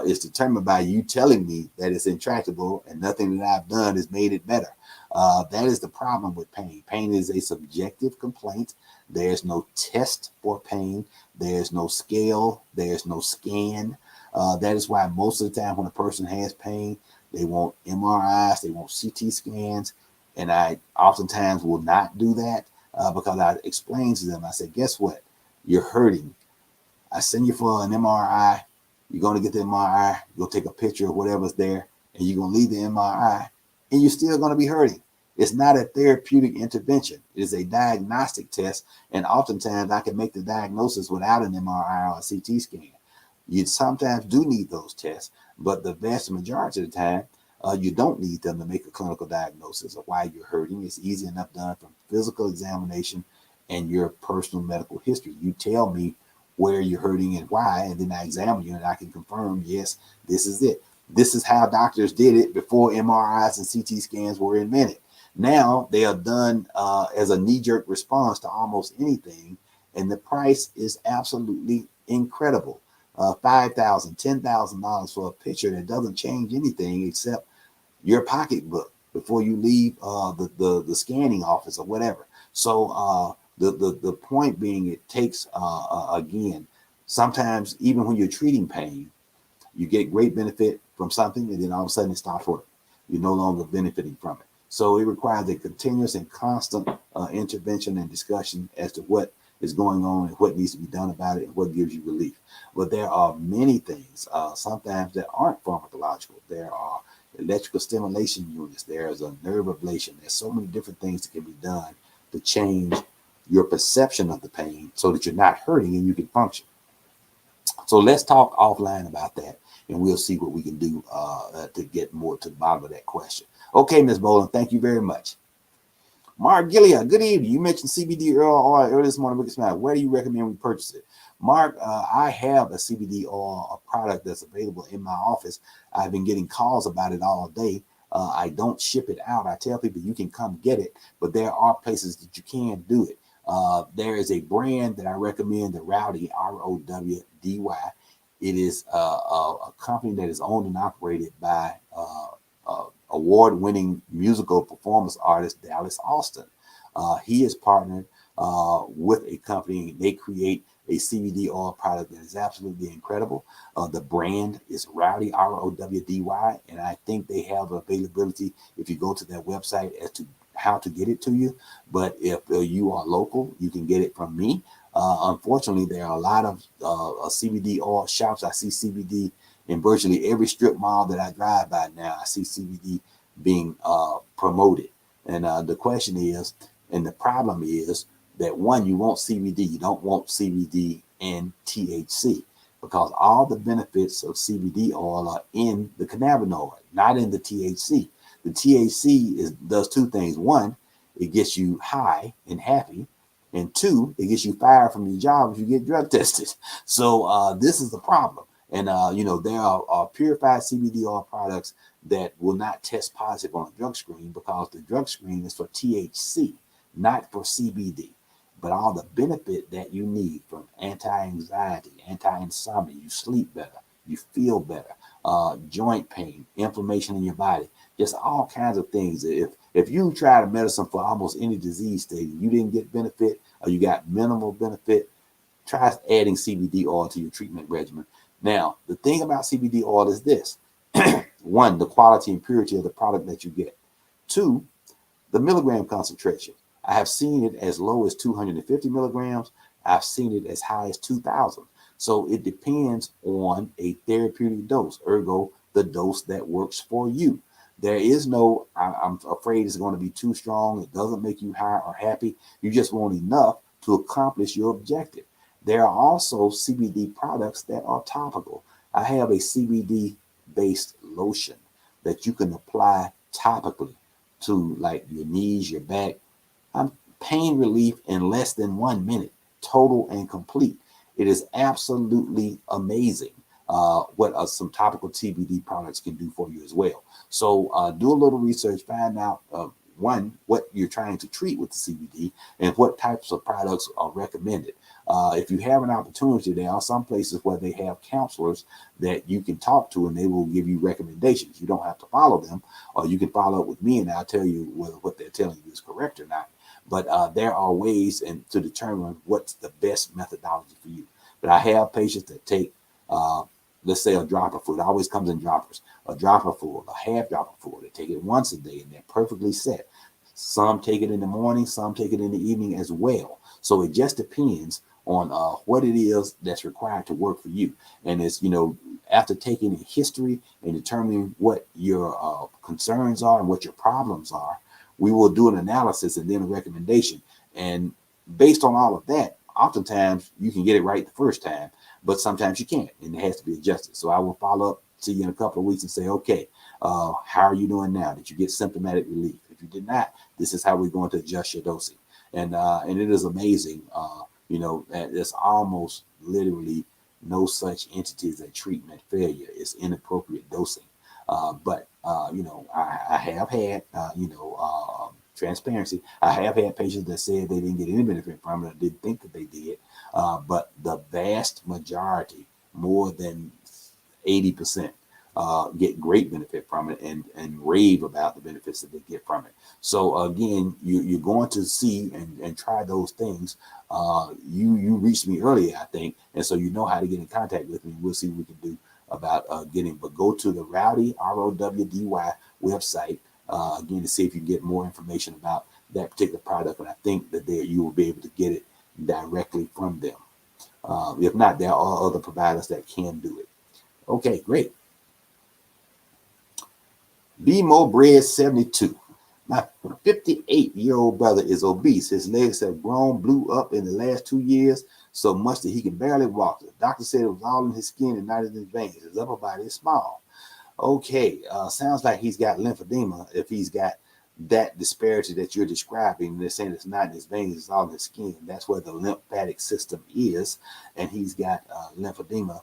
It's determined by you telling me that it's intractable, and nothing that I've done has made it better. That is the problem with pain. Pain is a subjective complaint. There's no test for pain. There's no scale. There's no scan. That is why most of the time when a person has pain, they want MRIs, they want CT scans, and I oftentimes will not do that because I explain to them, I say, guess what? You're hurting. I send you for an MRI. You're going to get the MRI. You'll take a picture of whatever's there, and you're going to leave the MRI, and you're still going to be hurting. It's not a therapeutic intervention. It is a diagnostic test, and oftentimes I can make the diagnosis without an MRI or a CT scan. You sometimes do need those tests, but the vast majority of the time, you don't need them to make a clinical diagnosis of why you're hurting. It's easy enough done from physical examination and your personal medical history. You tell me where you're hurting and why, and then I examine you and I can confirm, yes, this is it. This is how doctors did it before MRIs and CT scans were invented. Now they are done as a knee-jerk response to almost anything, and the price is absolutely incredible. $5,000, $10,000 for a picture that doesn't change anything except your pocketbook before you leave the scanning office or whatever. So the point being, it takes again, sometimes even when you're treating pain, you get great benefit from something, and then all of a sudden it stops working. You're no longer benefiting from it. So it requires a continuous and constant intervention and discussion as to what is going on and what needs to be done about it and what gives you relief. But there are many things sometimes that aren't pharmacological. There are electrical stimulation units. There's a nerve ablation. There's so many different things that can be done to change your perception of the pain so that you're not hurting and you can function. So let's talk offline about that, and we'll see what we can do to get more to the bottom of that question. Okay, Ms. Boland, thank you very much. Mark Gillia, good evening. You mentioned CBD oil earlier this morning. Where do you recommend we purchase it? Mark, I have a CBD oil, a product that's available in my office. I've been getting calls about it all day. I don't ship it out. I tell people you can come get it, but there are places that you can do it. There is a brand that I recommend, the Rowdy, ROWDY. It is a company that is owned and operated by award-winning musical performance artist Dallas Austin. He is partnered with a company, and they create a CBD oil product that is absolutely incredible. The brand is Rowdy, ROWDY, and I think they have availability if you go to their website as to how to get it to you. But if you are local, you can get it from me. Unfortunately, there are a lot of CBD oil shops. I see CBD in virtually every strip mall that I drive by now. I see CBD being promoted. And the question is, and the problem is that one, you want CBD. You don't want CBD and THC, because all the benefits of CBD oil are in the cannabinoid, not in the THC. The THC does two things. One, it gets you high and happy. And two, it gets you fired from your job if you get drug tested. So this is the problem. And, there are purified CBD oil products that will not test positive on a drug screen because the drug screen is for THC, not for CBD. But all the benefit that you need from anti-anxiety, anti-insomnia, you sleep better, you feel better, joint pain, inflammation in your body, just all kinds of things. If you tried a medicine for almost any disease state and you didn't get benefit, or you got minimal benefit, try adding CBD oil to your treatment regimen. Now, the thing about CBD oil is this. One, the quality and purity of the product that you get. Two, the milligram concentration. I have seen it as low as 250 milligrams. I've seen it as high as 2,000. So it depends on a therapeutic dose, ergo, the dose that works for you. There is no, I'm afraid it's going to be too strong. It doesn't make you high or happy. You just want enough to accomplish your objective. There are also CBD products that are topical. I have a CBD based lotion that you can apply topically to like your knees, your back. Pain relief in less than 1 minute, total and complete. It is absolutely amazing what some topical CBD products can do for you as well. So do a little research, find out one, what you're trying to treat with the CBD and what types of products are recommended. If you have an opportunity, there are some places where they have counselors that you can talk to and they will give you recommendations. You don't have to follow them, or you can follow up with me and I'll tell you whether what they're telling you is correct or not. But there are ways to determine what's the best methodology for you. But I have patients that take, let's say, a dropper full. It always comes in droppers. A dropper full, a half dropper full. They take it once a day and they're perfectly set. Some take it in the morning, some take it in the evening as well. So it just depends on what it is that's required to work for you. And it's, after taking a history and determining what your concerns are and what your problems are, we will do an analysis and then a recommendation. And based on all of that, oftentimes you can get it right the first time, but sometimes you can't, and it has to be adjusted. So I will follow up to you in a couple of weeks and say, okay, how are you doing now? Did you get symptomatic relief? If you did not, this is how we're going to adjust your dosing. And it is amazing, there's almost literally no such entity as a treatment failure. It's inappropriate dosing. But I have had, transparency. I have had patients that said they didn't get any benefit from it. I didn't think that they did. But the vast majority, more than 80%, get great benefit from it and rave about the benefits that they get from it. So again, you're going to see and try those things. You reached me earlier, I think, and so you know how to get in contact with me. We'll see what we can do about but go to the Rowdy, ROWDY website again to see if you can get more information about that particular product. And I think that you will be able to get it directly from them. If not, there are other providers that can do it. Okay, great. BMO Bread 72. My 58-year-old brother is obese. His legs have grown, blew up in the last 2 years, so much that he can barely walk. The doctor said it was all in his skin and not in his veins. His upper body is small. Okay, sounds like he's got lymphedema. If he's got that disparity that you're describing, they're saying it's not in his veins, it's all in his skin. That's where the lymphatic system is, and he's got lymphedema.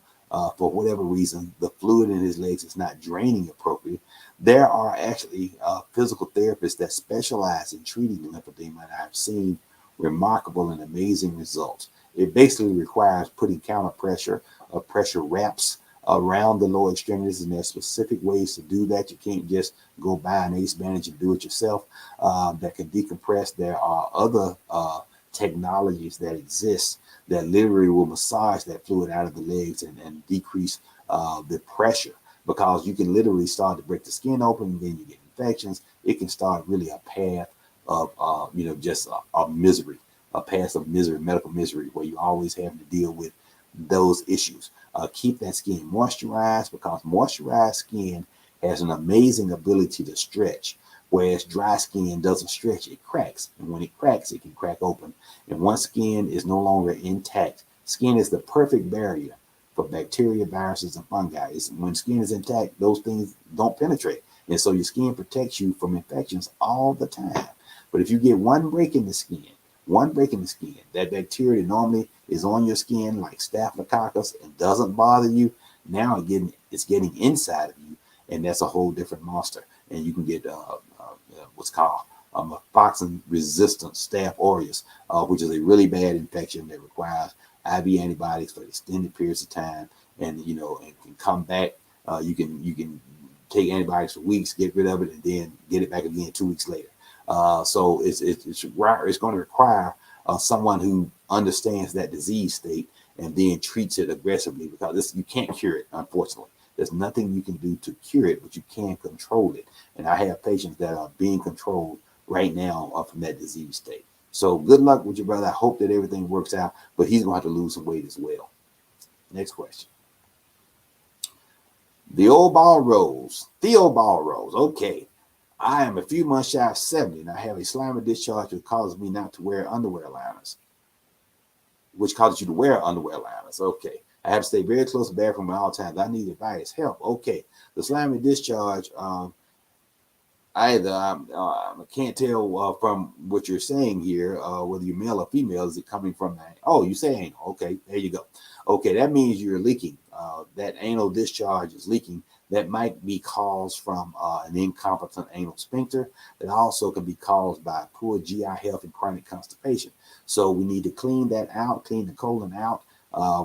For whatever reason, the fluid in his legs is not draining appropriately. There are actually physical therapists that specialize in treating lymphedema, and I've seen remarkable and amazing results. It basically requires putting counter pressure or pressure wraps around the lower extremities, and there's specific ways to do that. You can't just go buy an ACE bandage and do it yourself. That can decompress. There are other technologies that exist that literally will massage that fluid out of the legs and decrease the pressure, because you can literally start to break the skin open and then you get infections. It can start really a path of just a misery, a path of misery, medical misery, where you're always having to deal with those issues. Keep that skin moisturized, because moisturized skin has an amazing ability to stretch, whereas dry skin doesn't stretch, it cracks. And when it cracks, it can crack open. And once skin is no longer intact, skin is the perfect barrier for bacteria, viruses, and fungi. When skin is intact, those things don't penetrate. And so your skin protects you from infections all the time. But if you get one break in the skin, that bacteria normally is on your skin like staphylococcus and doesn't bother you, now it's getting inside of you, and that's a whole different monster. And you can get what's called methoxin-resistant Staph aureus, which is a really bad infection that requires IV antibiotics for extended periods of time, and can come back. You can take antibiotics for weeks, get rid of it, and then get it back again 2 weeks later. So it's going to require someone who understands that disease state and then treats it aggressively, because you can't cure it, unfortunately. There's nothing you can do to cure it, but you can control it. And I have patients that are being controlled right now from that disease state. So good luck with your brother. I hope that everything works out, but he's going to have to lose some weight as well. Next question. Theo Ball Rose. Okay. I am a few months shy of 70 and I have a Slammy discharge which causes me not to wear underwear liners. Which causes you to wear underwear liners. Okay. I have to stay very close to the bathroom at all times. I need advice. Help. Okay. The Slammy discharge, I can't tell from what you're saying here, whether you're male or female. Is it coming from that? Oh, you say anal. Okay, there you go. Okay, that means you're leaking. That anal discharge is leaking. That might be caused from an incompetent anal sphincter. That also can be caused by poor GI health and chronic constipation. So we need to clean that out, clean the colon out.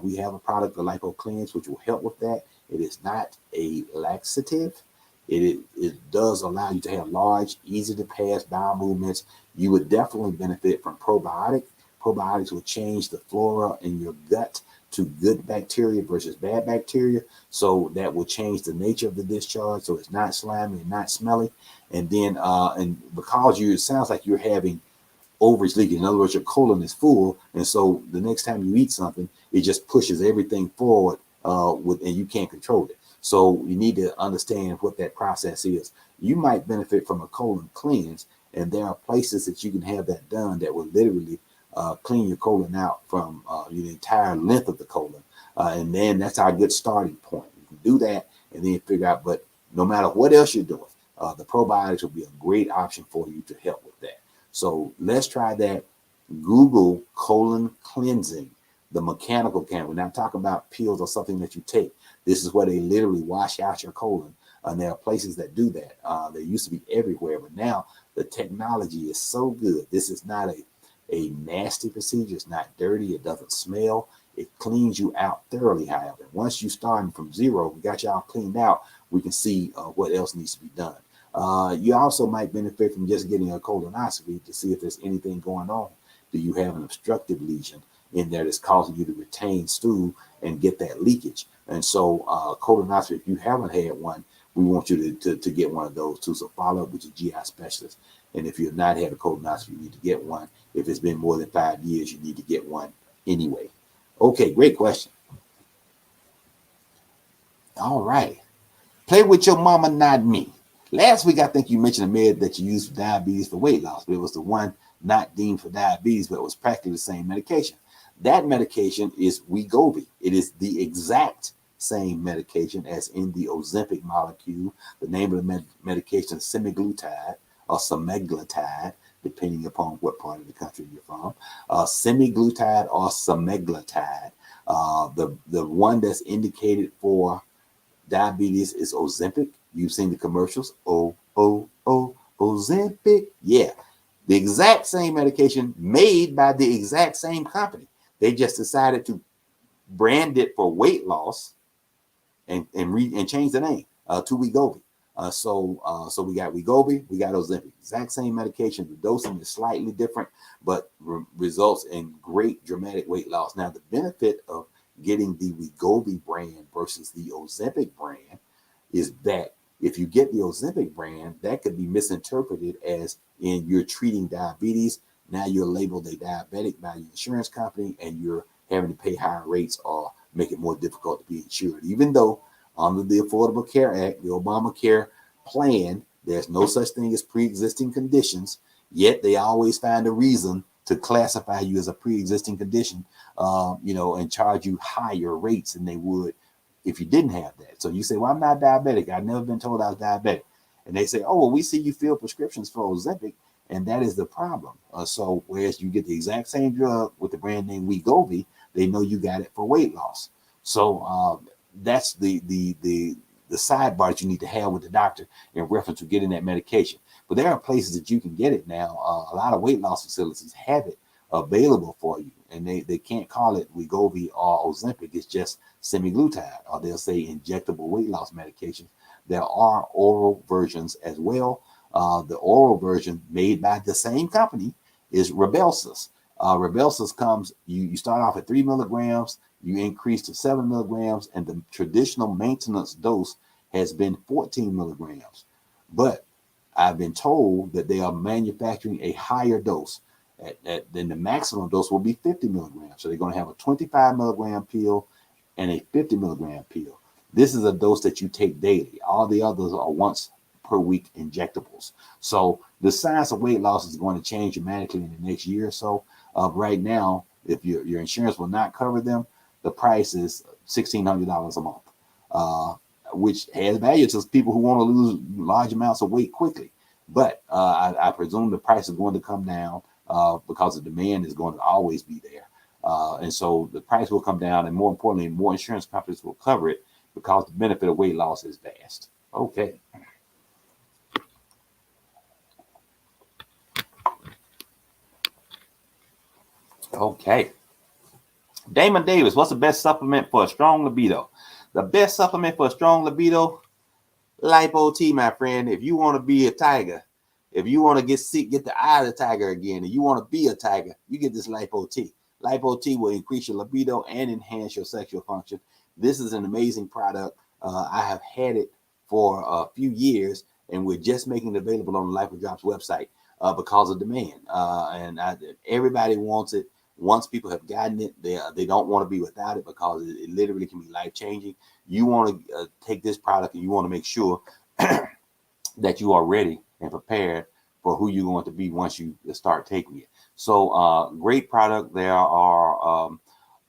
We have a product, the Lipo Cleanse, which will help with that. It is not a laxative. It does allow you to have large, easy to pass bowel movements. You would definitely benefit from probiotic. Probiotics will change the flora in your gut to good bacteria versus bad bacteria. So that will change the nature of the discharge. So it's not slimy and not smelly. And then, and because it sounds like you're having ovaries leaking. In other words, your colon is full. And so the next time you eat something, it just pushes everything forward and you can't control it. So you need to understand what that process is. You might benefit from a colon cleanse, and there are places that you can have that done that will literally clean your colon out from the entire length of the colon. And then that's our good starting point. You can do that and then figure out, but no matter what else you're doing, the probiotics will be a great option for you to help with that. So let's try that. Google colon cleansing, the mechanical kind. We're not talking about pills or something that you take. This is where they literally wash out your colon. And there are places that do that. They used to be everywhere, but now the technology is so good. This is not a nasty procedure. It's not dirty. It doesn't smell. It cleans you out thoroughly, however. Once you starting from zero, we got you all cleaned out, we can see what else needs to be done. You also might benefit from just getting a colonoscopy to see if there's anything going on. Do you have an obstructive lesion in there that's causing you to retain stool and get that leakage? And so colonoscopy, if you haven't had one, we want you to get one of those too. So follow up with your GI specialist. And if you've not had a colonoscopy, you need to get one. If it's been more than 5 years, you need to get one anyway. Okay, great question. All right. Play with your mama, not me. Last week, I think you mentioned a med that you used for diabetes for weight loss, but it was the one not deemed for diabetes, but it was practically the same medication. That medication is Wegovy. It is the exact same medication as in the Ozympic molecule. The name of the medication is semaglutide or semaglutide, depending upon what part of the country you're from. Semaglutide or semaglutide. The one that's indicated for diabetes is Ozympic. You've seen the commercials. Ozympic. Yeah. The exact same medication made by the exact same company. They just decided to brand it for weight loss and change the name to Wegovy. So we got Wegovy, we got Ozempic. Exact same medication. The dosing is slightly different, but results in great dramatic weight loss. Now, the benefit of getting the Wegovy brand versus the Ozempic brand is that if you get the Ozempic brand, that could be misinterpreted as in you're treating diabetes. Now you're labeled a diabetic by your insurance company, and you're having to pay higher rates or make it more difficult to be insured. Even though under the Affordable Care Act, the Obamacare plan, there's no such thing as pre-existing conditions, yet they always find a reason to classify you as a pre-existing condition, and charge you higher rates than they would if you didn't have that. So you say, well, I'm not diabetic. I've never been told I was diabetic. And they say, oh, well, we see you fill prescriptions for Ozempic, and that is the problem. So whereas you get the exact same drug with the brand name Wegovy, they know you got it for weight loss. So that's the sidebar that you need to have with the doctor in reference to getting that medication. But there are places that you can get it now. A lot of weight loss facilities have it available for you, and they can't call it Wegovy or Ozempic. It's just semaglutide, or they'll say injectable weight loss medications. There are oral versions as well. The oral version made by the same company is Rybelsus. Rybelsus comes, you start off at 3 milligrams, you increase to 7 milligrams, and the traditional maintenance dose has been 14 milligrams. But I've been told that they are manufacturing a higher dose. Then the maximum dose will be 50 milligrams. So they're going to have a 25 milligram pill and a 50 milligram pill. This is a dose that you take daily. All the others are once per week injectables. So the science of weight loss is going to change dramatically in the next year or so. Right now, if your insurance will not cover them, the price is $1,600 a month, which has value to people who want to lose large amounts of weight quickly. But I presume the price is going to come down because the demand is going to always be there. And so the price will come down, and more importantly, more insurance companies will cover it because the benefit of weight loss is vast. Okay. Okay. Damon Davis, what's the best supplement for a strong libido? The best supplement for a strong libido, Lipo T, my friend. If you want to be a tiger, if you want to get the eye of the tiger again, and you want to be a tiger, you get this Lipo T. Lipo T will increase your libido and enhance your sexual function. This is an amazing product. I have had it for a few years, and we're just making it available on the Lipo Drops website because of demand. Everybody wants it. Once people have gotten it, they don't want to be without it because it literally can be life-changing. You want to take this product, and you want to make sure that you are ready and prepared for who you're going to be once you start taking it. So great product. There are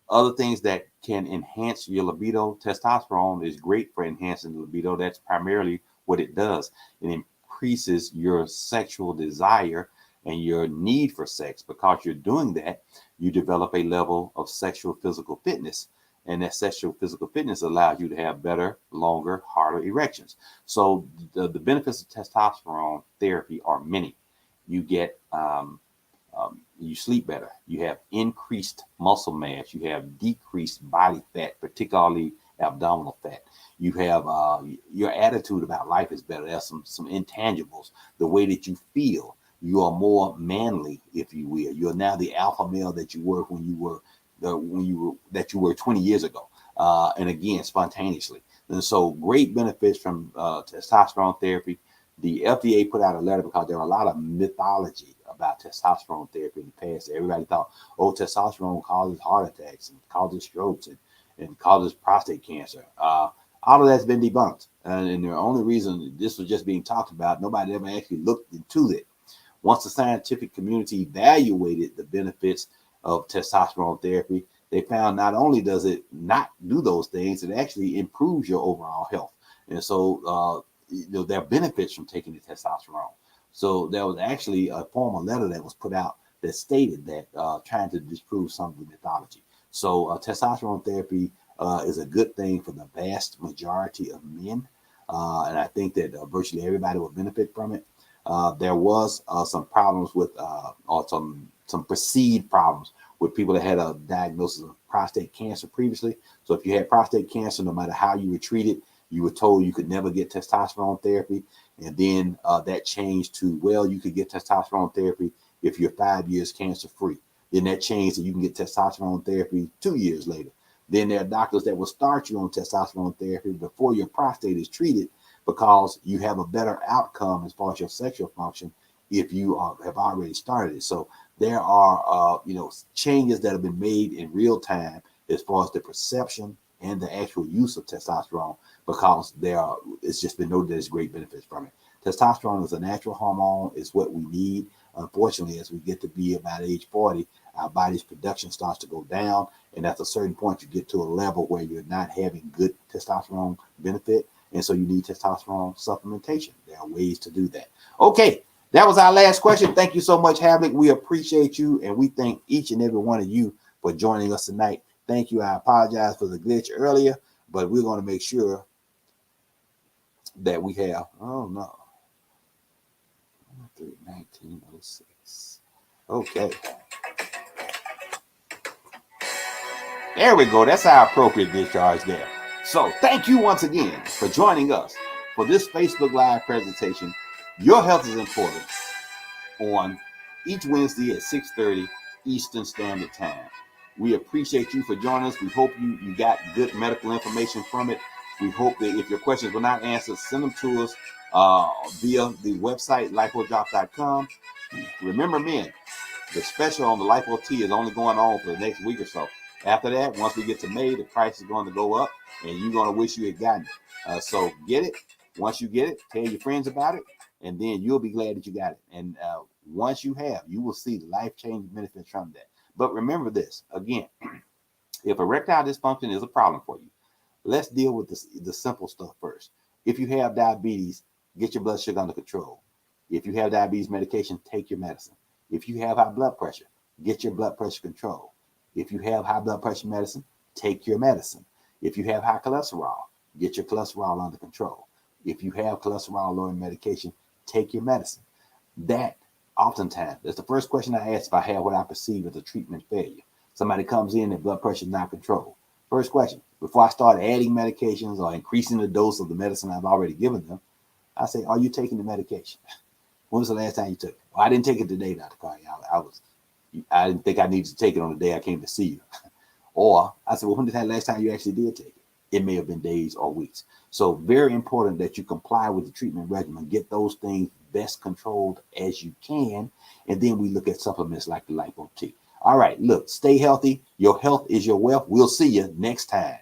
other things that can enhance your libido. Testosterone is great for enhancing the libido. That's primarily what it does. It increases your sexual desire and your need for sex. Because you're doing that, you develop a level of sexual physical fitness. And that sexual physical fitness allows you to have better, longer, harder erections. So the benefits of testosterone therapy are many. You get you sleep better. You have increased muscle mass. You have decreased body fat, particularly abdominal fat. You have your attitude about life is better. There's some intangibles. The way that you feel. You are more manly, if you will. You're now the alpha male that you were when you were 20 years ago. And again, spontaneously. And so great benefits from testosterone therapy. The FDA put out a letter because there were a lot of mythology about testosterone therapy in the past. Everybody thought, testosterone causes heart attacks and causes strokes and causes prostate cancer. All of that's been debunked. And the only reason this was just being talked about, nobody ever actually looked into it. Once the scientific community evaluated the benefits of testosterone therapy, they found not only does it not do those things, it actually improves your overall health. And so there are benefits from taking the testosterone. So there was actually a formal letter that was put out that stated that, trying to disprove some of the mythology. So testosterone therapy is a good thing for the vast majority of men. And I think that virtually everybody will benefit from it. There was some problems with, or some perceived problems with people that had a diagnosis of prostate cancer previously. So if you had prostate cancer, no matter how you were treated, you were told you could never get testosterone therapy. And then that changed to, well, you could get testosterone therapy if you're 5 years cancer free. Then that changed that you can get testosterone therapy 2 years later. Then there are doctors that will start you on testosterone therapy before your prostate is treated, because you have a better outcome as far as your sexual function if you have already started it. So there are changes that have been made in real time as far as the perception and the actual use of testosterone, because it's just been noted there's great benefits from it. Testosterone is a natural hormone. It's what we need. Unfortunately, as we get to be about age 40, our body's production starts to go down. And at a certain point, you get to a level where you're not having good testosterone benefit. And so you need testosterone supplementation. There are ways to do that. Okay, that was our last question. Thank you so much, Havlik. We appreciate you, and we thank each and every one of you for joining us tonight. Thank you. I apologize for the glitch earlier, but we're going to make sure that we have, 1906. Okay. There we go. That's our appropriate discharge there. So thank you once again for joining us for this Facebook Live presentation. Your health is important, on each Wednesday at 6:30 Eastern Standard Time. We appreciate you for joining us. We hope you got good medical information from it. We hope that if your questions were not answered, send them to us via the website, lipodrop.com. Remember, men, the special on the Lipo T is only going on for the next week or so. After that, once we get to May, the price is going to go up, and you're going to wish you had gotten it. So get it. Once you get it, tell your friends about it, and then you'll be glad that you got it. And once you have, you will see life-changing benefits from that. But remember this, again, if erectile dysfunction is a problem for you, let's deal with the simple stuff first. If you have diabetes, get your blood sugar under control. If you have diabetes medication, take your medicine. If you have high blood pressure, get your blood pressure control. If you have high blood pressure medicine, take your medicine. If you have high cholesterol, get your cholesterol under control. If you have cholesterol lowering medication, take your medicine. That oftentimes, that's the first question I ask if I have what I perceive as a treatment failure. Somebody comes in and blood pressure is not controlled. First question, before I start adding medications or increasing the dose of the medicine I've already given them, I say, are you taking the medication? When was the last time you took it? Well, I didn't take it today, Dr. Collier. I didn't think I needed to take it on the day I came to see you. Or I said, well, when was that last time you actually did take it? It may have been days or weeks. So very important that you comply with the treatment regimen, get those things best controlled as you can. And then we look at supplements like the Lipo T. All right, look, stay healthy. Your health is your wealth. We'll see you next time.